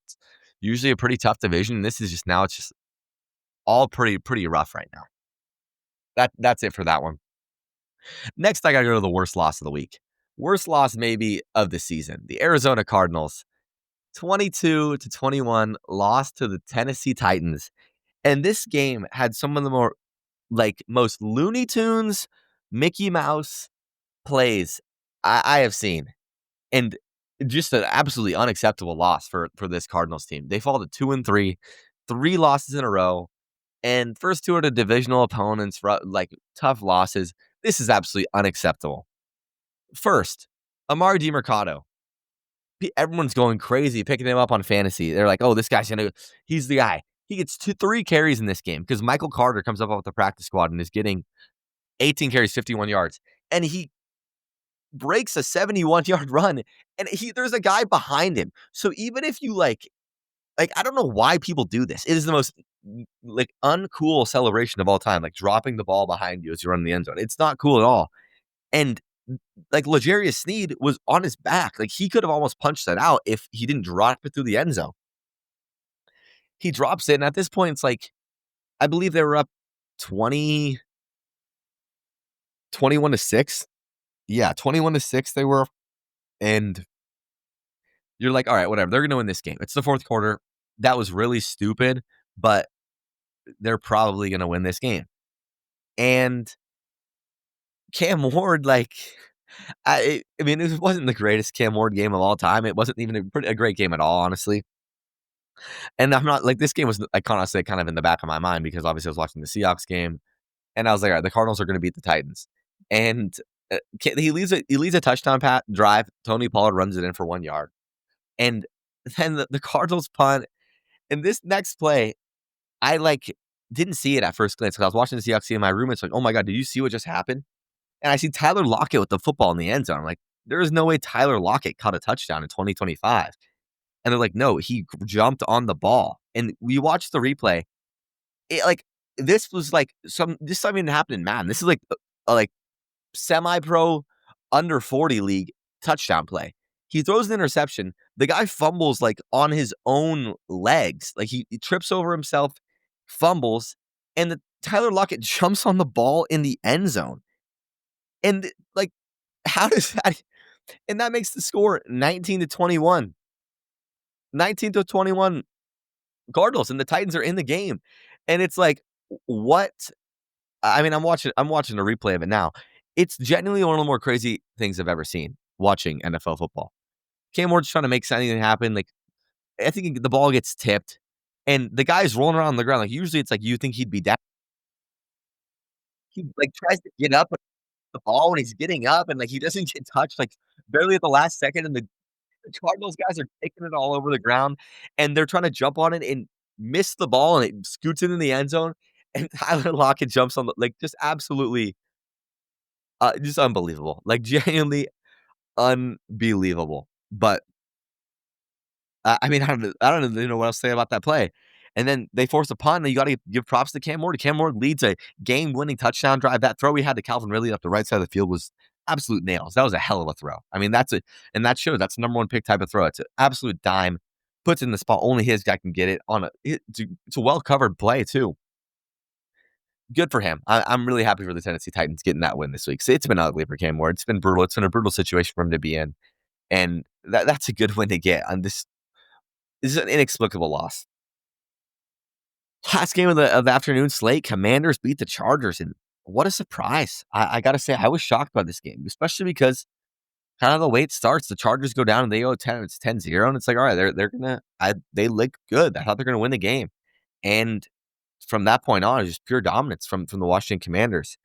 usually a pretty tough division. This is just, now it's just all pretty rough right now. That's it for that one. Next, I got to go to the worst loss of the week. Worst loss maybe of the season. The Arizona Cardinals, 22-21, lost to the Tennessee Titans. And this game had some of the most Looney Tunes, Mickey Mouse plays I have seen. And just an absolutely unacceptable loss for this Cardinals team. They fall to 2-3, 3 losses in a row. And first 2 are to divisional opponents, like tough losses. This is absolutely unacceptable. First, Amari DiMercato. Everyone's going crazy picking him up on fantasy. They're like, oh, this guy's he's the guy. He gets 3 carries in this game because Michael Carter comes up with the practice squad and is getting 18 carries, 51 yards. And he breaks a 71-yard run, and there's a guy behind him. So even if you I don't know why people do this. It is the most uncool celebration of all time, like dropping the ball behind you as you run in the end zone. It's not cool at all. And L'Jarius Sneed was on his back. Like, he could have almost punched that out if he didn't drop it through the end zone. He drops it, and at this point, it's like, I believe they were up 21-6. Yeah, 21-6 they were. And you're like, all right, whatever. They're going to win this game. It's the 4th quarter. That was really stupid, but they're probably going to win this game. And Cam Ward, I mean, it wasn't the greatest Cam Ward game of all time. It wasn't even a great game at all, honestly. And I'm not this game was, I can't say, kind of in the back of my mind, because obviously I was watching the Seahawks game, and I was like, all right, the Cardinals are going to beat the Titans. And he leads a touchdown drive. Tony Pollard runs it in for 1 yard. And then the Cardinals punt. And this next play, I didn't see it at first glance, because I was watching the Seahawks game. My roommate's like, oh my God, did you see what just happened? And I see Tyler Lockett with the football in the end zone. I'm like, there is no way Tyler Lockett caught a touchdown in 2025. And they're like, no, he jumped on the ball. And we watched the replay. This was this time didn't happen in Madden. This is a semi-pro under 40 league touchdown play. He throws an interception. The guy fumbles, like, on his own legs. Like, he trips over himself, fumbles, and the Tyler Lockett jumps on the ball in the end zone. And, like, how does that and that makes the score 19-21. 19-21 Cardinals, and the Titans are in the game. And it's like, what? I mean, I'm watching a replay of it now. It's genuinely one of the more crazy things I've ever seen watching NFL football. Cam Ward's trying to make something happen. Like, I think the ball gets tipped, and the guy's rolling around on the ground. Like, usually it's like you think he'd be down. He, like, tries to get up with the ball, and he's getting up, and, like, he doesn't get touched, like, barely at the last second, and the Cardinals guys are kicking it all over the ground, and they're trying to jump on it and miss the ball, and it scoots it in the end zone, and Tyler Lockett jumps on the like, just absolutely, just unbelievable. Like, genuinely unbelievable. But I mean, I don't even know what else to say about that play. And then they force a punt, and you gotta give props to Cam Ward. Cam Ward leads a game-winning touchdown drive. That throw we had to Calvin Ridley up the right side of the field was absolute nails. That was a hell of a throw. I mean, and that shows that's the number one pick type of throw. It's an absolute dime. Puts it in the spot only his guy can get it on it's a well-covered play too. Good for him. I'm really happy for the Tennessee Titans getting that win this week. So it's been ugly for Cam Ward. It's been brutal. It's been a brutal situation for him to be in. And that's a good win to get. And this is an inexplicable loss. Last game of the afternoon slate, Commanders beat the Chargers, and what a surprise. I gotta say, I was shocked by this game, especially because kind of the way it starts, the Chargers go down and they go 10, it's 10-0, and it's like, all right, they look good. I thought they're gonna win the game. And from that point on, it was just pure dominance from the Washington Commanders.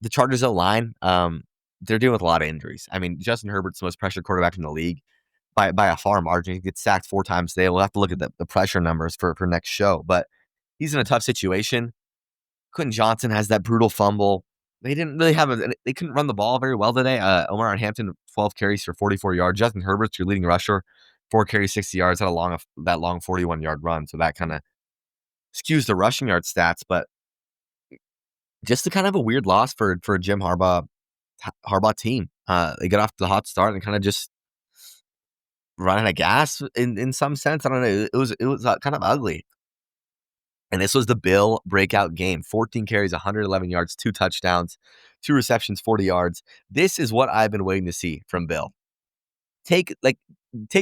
The Chargers O-line, they're dealing with a lot of injuries. I mean, Justin Herbert's the most pressured quarterback in the league by a far margin. He gets sacked 4 times today. We'll have to look at the pressure numbers for next show, but he's in a tough situation. Quentin Johnson has that brutal fumble. They didn't really they couldn't run the ball very well today. Omar and Hampton, 12 carries for 44 yards. Justin Herbert's your leading rusher, 4 carries, 60 yards, had that long 41-yard run. So that kind of skews the rushing yard stats, but just a kind of a weird loss for a Jim Harbaugh team. They get off to the hot start and kind of just run out of gas in some sense. I don't know. It was kind of ugly. And this was the Bill breakout game. 14 carries, 111 yards, 2 touchdowns, 2 receptions, 40 yards. This is what I've been waiting to see from Bill. Take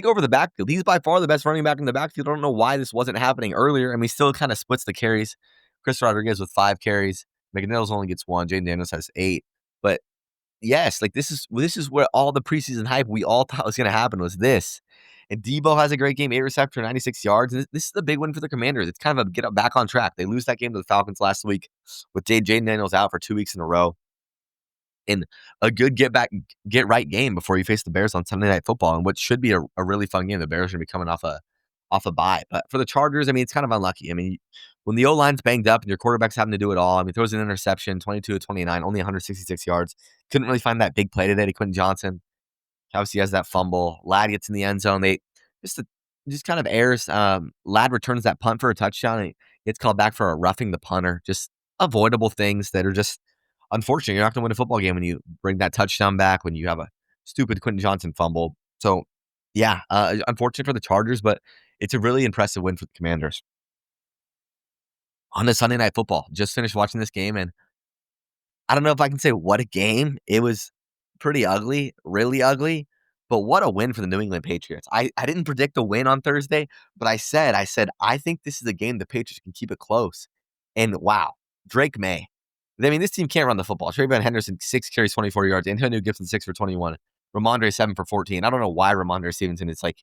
over the backfield. He's by far the best running back in the backfield. I don't know why this wasn't happening earlier. I mean, he still kind of splits the carries. Chris Rodriguez with 5 carries. McNeil's only gets 1. Jaden Daniels has 8. But yes, like this is where all the preseason hype we all thought was going to happen was this. And Debo has a great game, 8 receptions, 96 yards. And this is the big win for the Commanders. It's kind of a get back on track. They lose that game to the Falcons last week with Jaden Daniels out for 2 weeks in a row. In a good get right game before you face the Bears on Sunday Night Football, and what should be a really fun game. The Bears are going to be coming off a bye. But for the Chargers, I mean, it's kind of unlucky. I mean, when the O-line's banged up and your quarterback's having to do it all, I mean, throws an interception, 22-29, only 166 yards. Couldn't really find that big play today to Quentin Johnson. Obviously, has that fumble. Ladd gets in the end zone. They just kind of errs. Ladd returns that punt for a touchdown. And he gets called back for a roughing the punter. Just avoidable things that are just unfortunate. You're not going to win a football game when you bring that touchdown back, when you have a stupid Quentin Johnson fumble. So, yeah, unfortunate for the Chargers, but it's a really impressive win for the Commanders. On to Sunday Night Football. Just finished watching this game, and I don't know if I can say what a game. It was pretty ugly, really ugly, but what a win for the New England Patriots. I didn't predict a win on Thursday, but I said, I think this is a game the Patriots can keep it close. And wow, Drake May. I mean, this team can't run the football. Trayvon Henderson, 6 carries, 24 yards. Antonio Gibson, 6 for 21. Ramondre, 7 for 14. I don't know why Ramondre Stevenson, it's like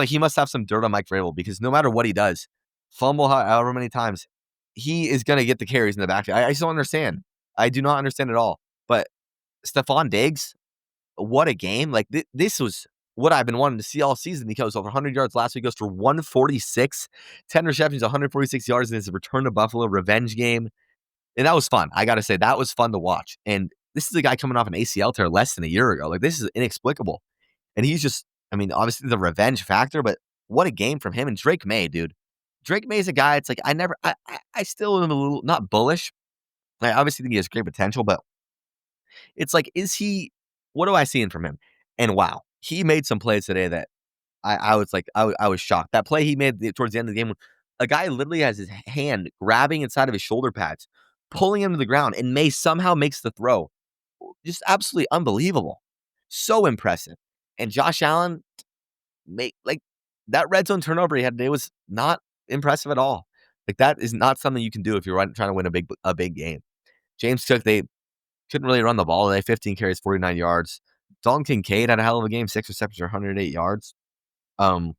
he must have some dirt on Mike Vrabel, because no matter what he does, fumble however many times, he is going to get the carries in the backfield. I just don't understand. I do not understand at all. But Stephon Diggs, what a game. Like, this was what I've been wanting to see all season. He goes over 100 yards last week, goes for 146, 10 receptions, 146 yards in his return to Buffalo revenge game. And that was fun. I got to say, that was fun to watch. And this is a guy coming off an ACL tear less than a year ago. Like, this is inexplicable. And he's just, I mean, obviously the revenge factor, but what a game from him. And Drake May, dude. Drake May is a guy, it's like, I still am a little, not bullish. I obviously think he has great potential, but it's like, what do I see in from him? And wow, he made some plays today that I was like, I was shocked. That play he made towards the end of the game, a guy literally has his hand grabbing inside of his shoulder pads, pulling him to the ground, and May somehow makes the throw. Just absolutely unbelievable. So impressive. And Josh Allen, like that red zone turnover he had today was not impressive at all. Like that is not something you can do if you're trying to win a big game. James Cook, they couldn't really run the ball. They had 15 carries, 49 yards. Dalton Kincaid had a hell of a game, 6 receptions for 108 yards. Um,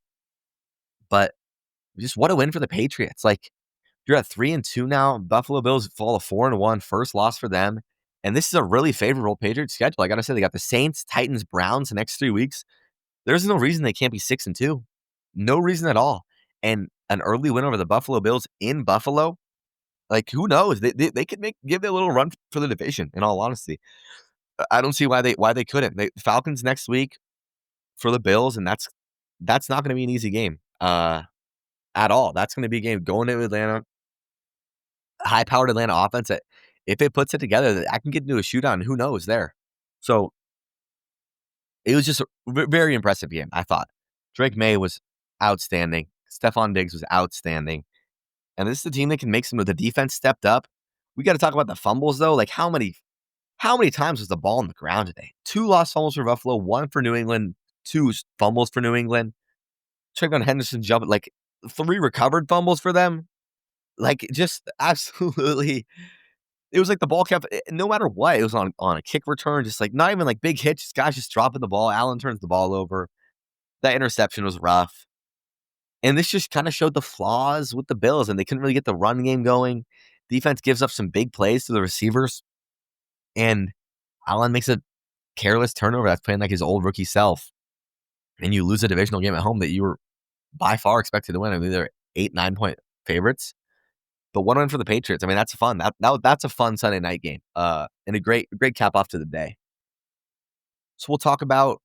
but just what a win for the Patriots. Like you're at 3-2 now. Buffalo Bills fall to 4-1, first loss for them. And this is a really favorable Patriots schedule. I gotta say, they got the Saints, Titans, Browns the next 3 weeks. There's no reason they can't be 6-2. No reason at all. And an early win over the Buffalo Bills in Buffalo, like who knows? They could give it a little run for the division. In all honesty, I don't see why they couldn't. Falcons next week for the Bills, and that's not going to be an easy game at all. That's going to be a game going to Atlanta, high powered Atlanta offense that if it puts it together, that I can get into a shootout. And who knows there? So it was just a very impressive game. I thought Drake May was outstanding. Stephon Diggs was outstanding. And this is a team that can make some of the defense stepped up. We got to talk about the fumbles though. Like how many times was the ball on the ground today? 2 lost fumbles for Buffalo, 1 for New England, 2 fumbles for New England. Trayvon Henderson jumping, like 3 recovered fumbles for them. Like just absolutely, it was like the ball kept, no matter what, it was on a kick return, just like not even like big hits, guys just dropping the ball. Allen turns the ball over. That interception was rough. And this just kind of showed the flaws with the Bills, and they couldn't really get the run game going. Defense gives up some big plays to the receivers, and Allen makes a careless turnover that's playing like his old rookie self. And you lose a divisional game at home that you were by far expected to win. I mean, they're 8-9 point favorites. But one win for the Patriots. I mean, that's fun. That's a fun Sunday night game. And a great cap off to the day. So we'll talk about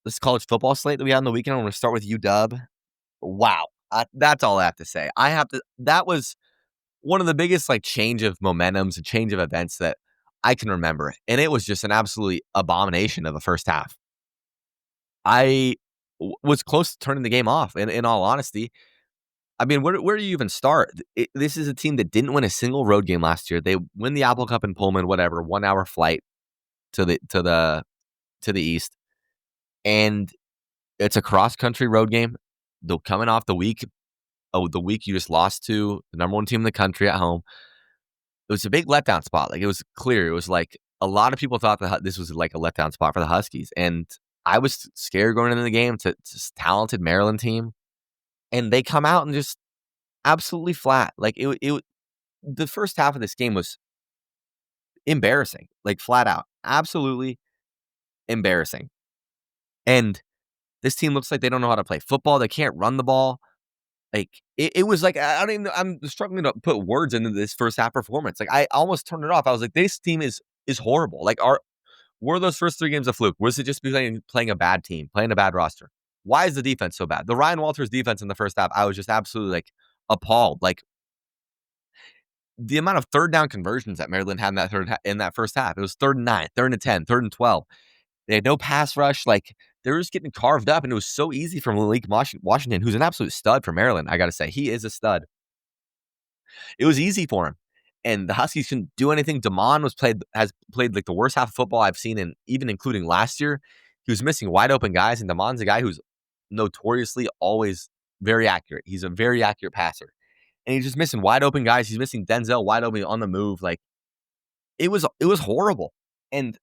this college football slate that we had on the weekend. I'm going to start with UW. Wow. That's all I have to say. That was one of the biggest like change of momentums and change of events that I can remember. And it was just an absolute abomination of the first half. I was close to turning the game off, in all honesty. I mean, where do you even start? This is a team that didn't win a single road game last year. They win the Apple Cup in Pullman, whatever, 1 hour flight to the east. And it's a cross country road game. Though coming off the week you just lost to the number 1 team in the country at home. It was a big letdown spot. Like it was clear. It was like a lot of people thought that this was like a letdown spot for the Huskies. And I was scared going into the game to this talented Maryland team. And they come out and just absolutely flat. Like it the first half of this game was embarrassing, like flat out, absolutely embarrassing. And this team looks like they don't know how to play football. They can't run the ball. Like it was like I don't even. I'm struggling to put words into this first half performance. Like I almost turned it off. I was like, this team is horrible. Like were those first 3 games a fluke? Was it just playing a bad team, playing a bad roster? Why is the defense so bad? The Ryan Walters defense in the first half, I was just absolutely like appalled. Like the amount of third down conversions that Maryland had in that first half. It was 3rd and 9, 3rd and 10, 3rd and 12. They had no pass rush. Like they were just getting carved up, and it was so easy from Malik Washington, who's an absolute stud for Maryland. I got to say, he is a stud. It was easy for him, and the Huskies couldn't do anything. Damon has played like the worst half of football I've seen, and even including last year. He was missing wide open guys, and Damon's a guy who's notoriously always very accurate. He's a very accurate passer. And he's just missing wide open guys. He's missing Denzel wide open on the move. Like it was horrible. And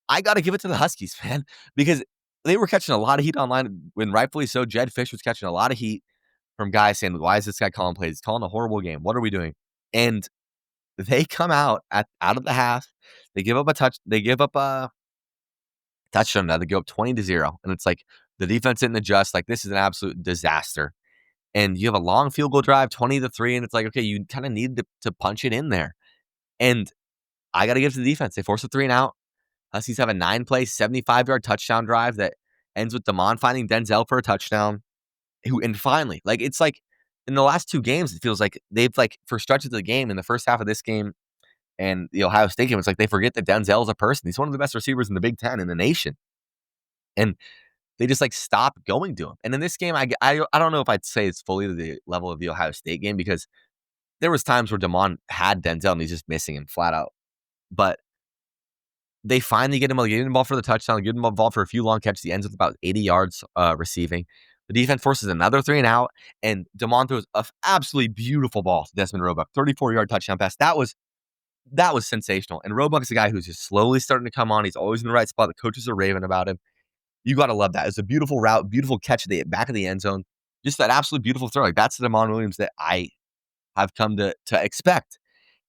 I got to give it to the Huskies, man, because they were catching a lot of heat online when rightfully so. Jed Fish was catching a lot of heat from guys saying, "Why is this guy calling plays? He's calling a horrible game. What are we doing?" And they come out out of the half. They give up a touchdown. Now they go up 20-0, and it's like the defense didn't adjust. Like this is an absolute disaster. And you have a long field goal drive, 20-3, and it's like, okay, you kind of need to punch it in there. And I got to give it to the defense. They force a 3 and out. Huskies have a 9-play, 75-yard touchdown drive that ends with Damon finding Denzel for a touchdown. And finally, like it's like in the last 2 games, it feels like they've like for stretches of the game in the first half of this game and the Ohio State game, it's like they forget that Denzel is a person. He's one of the best receivers in the Big Ten in the nation. And they just like stop going to him. And in this game, I don't know if I'd say it's fully to the level of the Ohio State game because there was times where Damon had Denzel and he's just missing him flat out. But they finally get him the ball for the touchdown, get him involved for a few long catches. He ends with about 80 yards receiving. The defense forces another 3 and out, and Damon throws an absolutely beautiful ball to Desmond Roebuck, 34-yard touchdown pass. That was sensational. And Roebuck's a guy who's just slowly starting to come on. He's always in the right spot. The coaches are raving about him. You got to love that. It's a beautiful route, beautiful catch at the back of the end zone. Just that absolute beautiful throw. Like that's the Damon Williams that I have come to expect.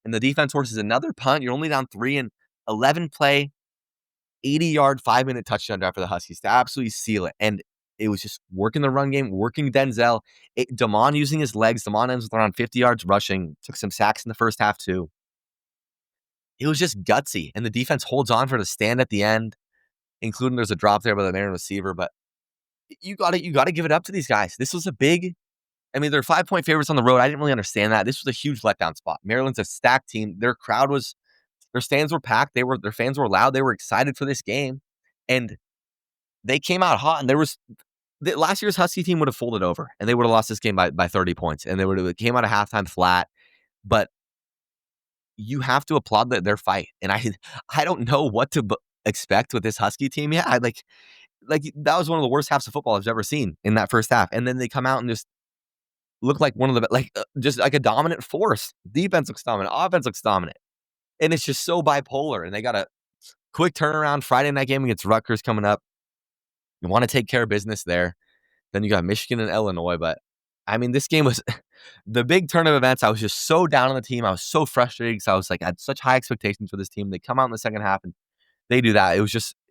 And the defense forces another punt. You're only down 3 and 11 play, 80-yard, 5-minute touchdown drive for the Huskies to absolutely seal it. And it was just working the run game, working Denzel. Damon using his legs. Damon ends with around 50 yards rushing. Took some sacks in the first half too. It was just gutsy. And the defense holds on for the stand at the end, including there's a drop there by the Maryland receiver. But you got to give it up to these guys. This was a big, I mean, they're 5-point favorites on the road. I didn't really understand that. This was a huge letdown spot. Maryland's a stacked team. Their stands were packed. Their fans were loud. They were excited for this game. And they came out hot. And last year's Husky team would have folded over and they would have lost this game by 30 points. And they would have came out of halftime flat. But you have to applaud their fight. And I don't know what to expect with this Husky team. Yeah, like that was one of the worst halves of football I've ever seen in that first half. And then they come out and just look like one of the just like a dominant force. Defense looks dominant, offense looks dominant, and it's just so bipolar. And they got a quick turnaround Friday night game against Rutgers coming up. You want to take care of business there. Then you got Michigan and Illinois. But I mean, this game was the big turn of events. I was just so down on the team. I was so frustrated because I was like, I had such high expectations for this team. They come out in the second half and they do that. It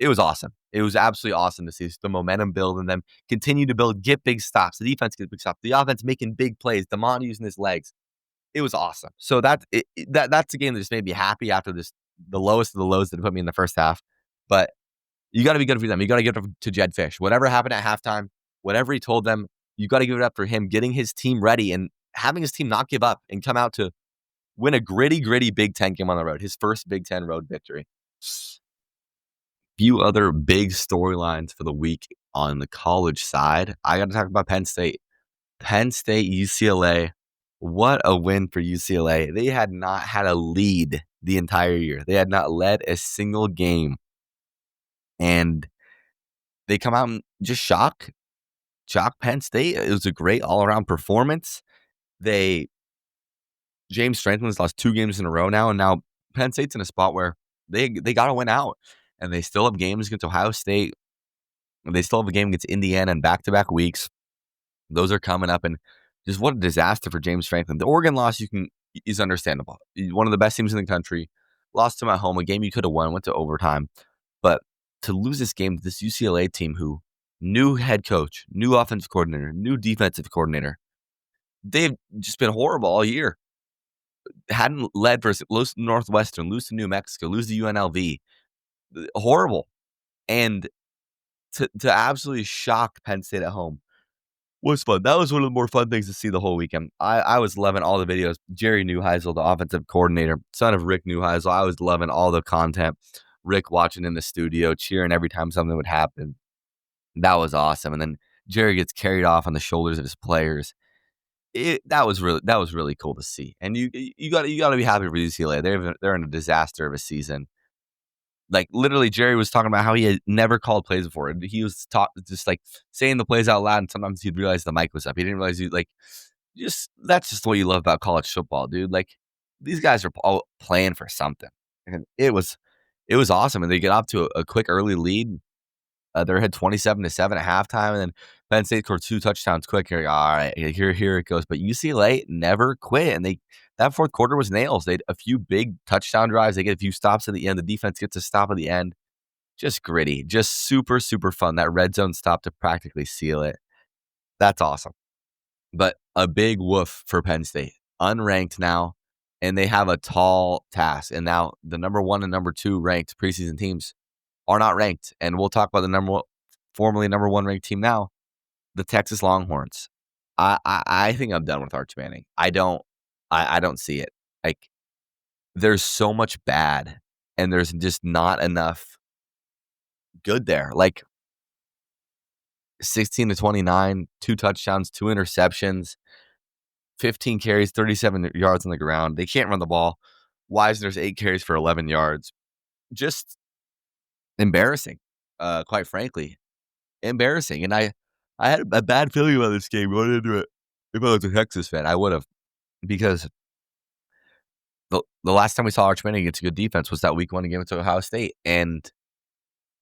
was awesome. It was absolutely awesome to see the momentum build and them continue to build, get big stops. The defense gets big stops. The offense making big plays. Damon using his legs. It was awesome. So that's a game that just made me happy after the lowest of the lows that put me in the first half. But you got to be good for them. You got to give it up to Jed Fish. Whatever happened at halftime, whatever he told them, you got to give it up for him getting his team ready and having his team not give up and come out to win a gritty Big Ten game on the road. His first Big Ten road victory. Few other big storylines for the week on the college side. I got to talk about Penn State. Penn State, UCLA. What a win for UCLA. They had not had a lead the entire year. They had not led a single game. And they come out and just shock Penn State. It was a great all-around performance. James Franklin's lost 2 games in a row now, and now Penn State's in a spot where they got to win out. And they still have games against Ohio State. They still have a game against Indiana in back-to-back weeks. Those are coming up, and just what a disaster for James Franklin. The Oregon loss is understandable. One of the best teams in the country. Lost to them at home, a game you could have won, went to overtime. But to lose this game to this UCLA team who new head coach, new offensive coordinator, new defensive coordinator, they've just been horrible all year. Hadn't led versus lose to Northwestern, lose to New Mexico, lose to UNLV. Horrible. And to absolutely shock Penn State at home was fun. That was one of the more fun things to see the whole weekend. I was loving all the videos. Jerry Neuheisel, the offensive coordinator, son of Rick Neuheisel. I was loving all the content. Rick watching in the studio, cheering every time something would happen. That was awesome. And then Jerry gets carried off on the shoulders of his players. That was really cool to see. And you got to be happy for UCLA. They're in a disaster of a season. Like literally, Jerry was talking about how he had never called plays before. He was just like saying the plays out loud, and sometimes he'd realize the mic was up. He didn't realize that's just what you love about college football, dude. Like these guys are all playing for something, and it was awesome. And they get off to a quick early lead. They're ahead 27-7 at halftime, and then Penn State scored 2 touchdowns quick. All right, here it goes. But UCLA never quit, and that fourth quarter was nails. They had a few big touchdown drives. They get a few stops at the end. The defense gets a stop at the end. Just gritty, just super fun. That red zone stop to practically seal it. That's awesome. But a big woof for Penn State, unranked now, and they have a tall task. And now the number 1 and number 2 ranked preseason teams are not ranked. And we'll talk about the formerly number 1 ranked team now, the Texas Longhorns. I think I'm done with Arch Manning. I don't see it. Like there's so much bad and there's just not enough good there. Like 16-29, 2 touchdowns, 2 interceptions, 15 carries, 37 yards on the ground. They can't run the ball. Wisner's 8 carries for 11 yards. Just embarrassing, quite frankly. Embarrassing. And I had a bad feeling about this game going into it. If I was a Texas fan, I would have, because the last time we saw Arch Manning against a good defense was that week 1 game against Ohio State, and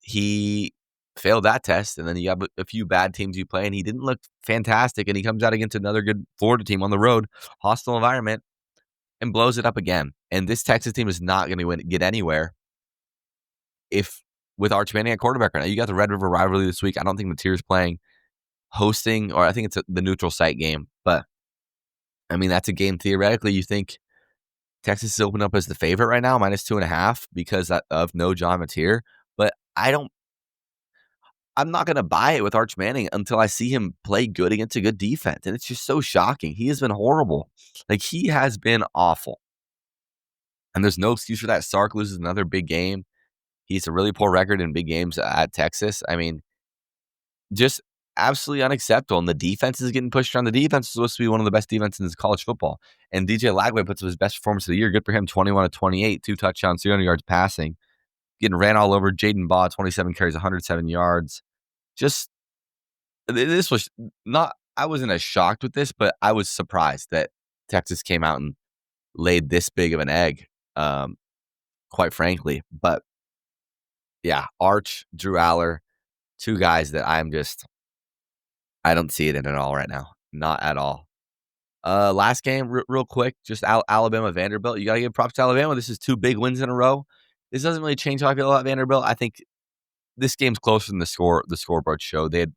he failed that test. And then you have a few bad teams you play, and he didn't look fantastic. And he comes out against another good Florida team on the road, hostile environment, and blows it up again. And this Texas team is not going to get anywhere if with Arch Manning at quarterback right now. You got the Red River rivalry this week. I don't think Mateer's playing, hosting, or I think it's the neutral site game. But I mean, that's a game theoretically you think Texas is opened up as the favorite right now, -2.5 because of no John Mateer. But I'm not going to buy it with Arch Manning until I see him play good against a good defense. And it's just so shocking. He has been horrible. Like, he has been awful. And there's no excuse for that. Sark loses another big game. He's a really poor record in big games at Texas. I mean, just absolutely unacceptable. And the defense is getting pushed around. The defense is supposed to be one of the best defenses in college football. And DJ Lagway puts up his best performance of the year. Good for him. 21-28, 2 touchdowns, 300 yards passing. Getting ran all over. Jaden Baugh, 27 carries, 107 yards. Just, this was not, I wasn't as shocked with this, but I was surprised that Texas came out and laid this big of an egg, quite frankly. But yeah, Arch, Drew Aller, 2 guys that I don't see it in at all right now. Not at all. Last game, real quick, just Alabama Vanderbilt. You got to give props to Alabama. This is 2 big wins in a row. This doesn't really change how I feel about Vanderbilt. I think this game's closer than the scoreboard showed. They had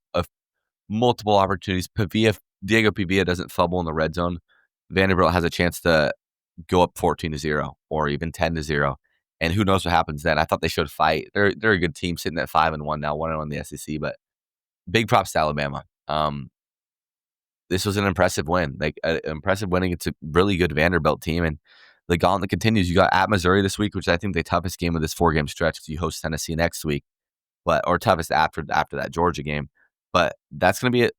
multiple opportunities. Diego Pavia doesn't fumble in the red zone. Vanderbilt has a chance to go up 14-0 or even 10-0. And who knows what happens then. I thought they showed fight. They're a good team sitting at 5-1 now, 1-0 in the SEC, but big props to Alabama. This was an impressive win. Like, an impressive win against a really good Vanderbilt team. And the gauntlet continues. You got at Missouri this week, which I think the toughest game of this 4-game stretch, because you host Tennessee next week. Or toughest after that Georgia game. But that's going to be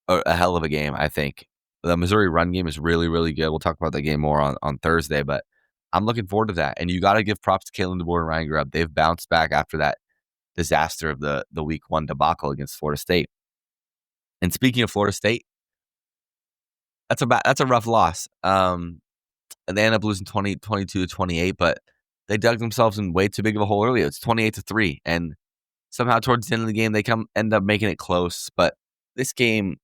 a hell of a game, I think. The Missouri run game is really, really good. We'll talk about that game more on Thursday, but I'm looking forward to that. And you got to give props to Kalen DeBoer and Ryan Grubb. They've bounced back after that disaster of the week 1 debacle against Florida State. And speaking of Florida State, that's a rough loss. And they ended up losing 22-28, but they dug themselves in way too big of a hole earlier. It's 28-3, and somehow towards the end of the game they end up making it close. But this game,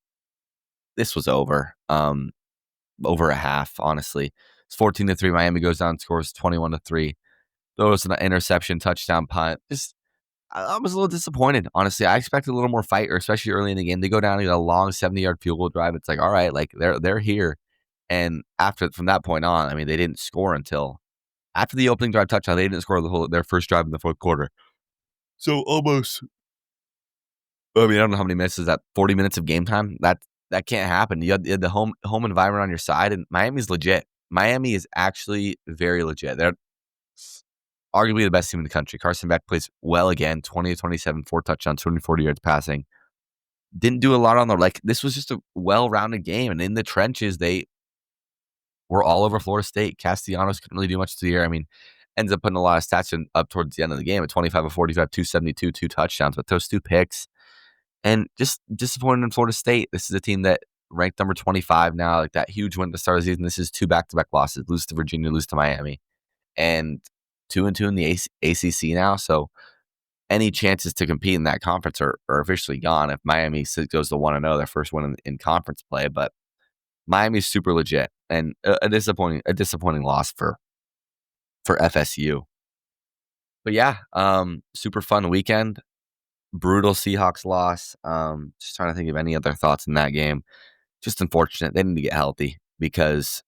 this was over. Over a half, honestly. It's 14-3. Miami goes down, scores 21-3. Throws an interception, touchdown, punt. Just, I was a little disappointed, honestly. I expected a little more fight, or especially early in the game. They go down and get a long 70-yard field goal drive. It's like, all right, like they're here. And from that point on, I mean, they didn't score until after the opening drive touchdown. They didn't score their first drive in the fourth quarter. So almost, I mean, I don't know how many minutes is that. 40 minutes of game time. That can't happen. You had the home environment on your side, and Miami's legit. Miami is actually very legit. They're arguably the best team in the country. Carson Beck plays well again, 20-27, 4 touchdowns, 240 yards passing. Didn't do a lot on this was just a well-rounded game, and in the trenches, they were all over Florida State. Castellanos couldn't really do much to the year. I mean, ends up putting a lot of stats up towards the end of the game at 25 of 45, 272, 2 touchdowns, but those 2 picks. And just disappointed in Florida State. This is a team that ranked number 25 now, like that huge win at the start of the season. This is 2 back-to-back losses, lose to Virginia, lose to Miami, and 2-2 in the ACC now. So any chances to compete in that conference are officially gone if Miami goes to 1-0, their first win in conference play. But Miami's super legit, and a disappointing loss for FSU. But yeah, super fun weekend. Brutal Seahawks loss. Just trying to think of any other thoughts in that game. Just unfortunate. They need to get healthy, because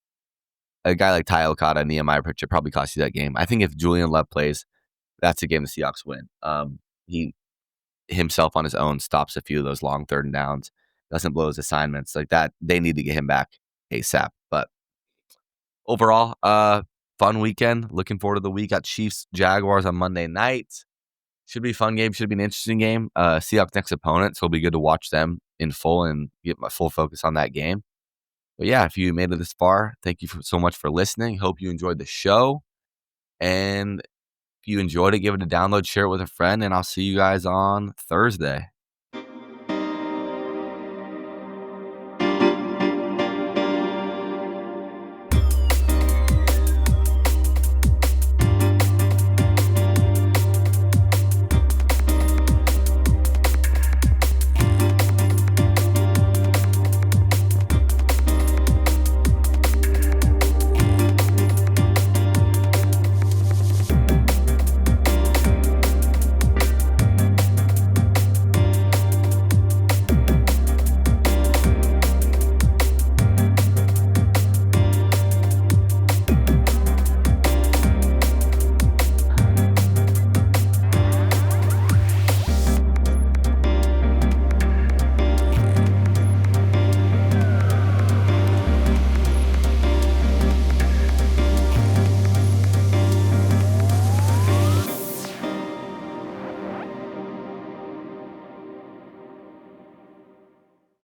a guy like Ty Okada and Nehemiah Pritchett probably cost you that game. I think if Julian Love plays, that's a game the Seahawks win. He himself on his own stops a few of those long 3rd and downs, doesn't blow his assignments like that. They need to get him back ASAP. But overall, fun weekend. Looking forward to the week. Got Chiefs Jaguars on Monday night. Should be a fun game. Should be an interesting game. Seahawks next opponent, so it'll be good to watch them in full and get my full focus on that game. But yeah, if you made it this far, thank you so much for listening. Hope you enjoyed the show. And if you enjoyed it, give it a download, share it with a friend, and I'll see you guys on Thursday.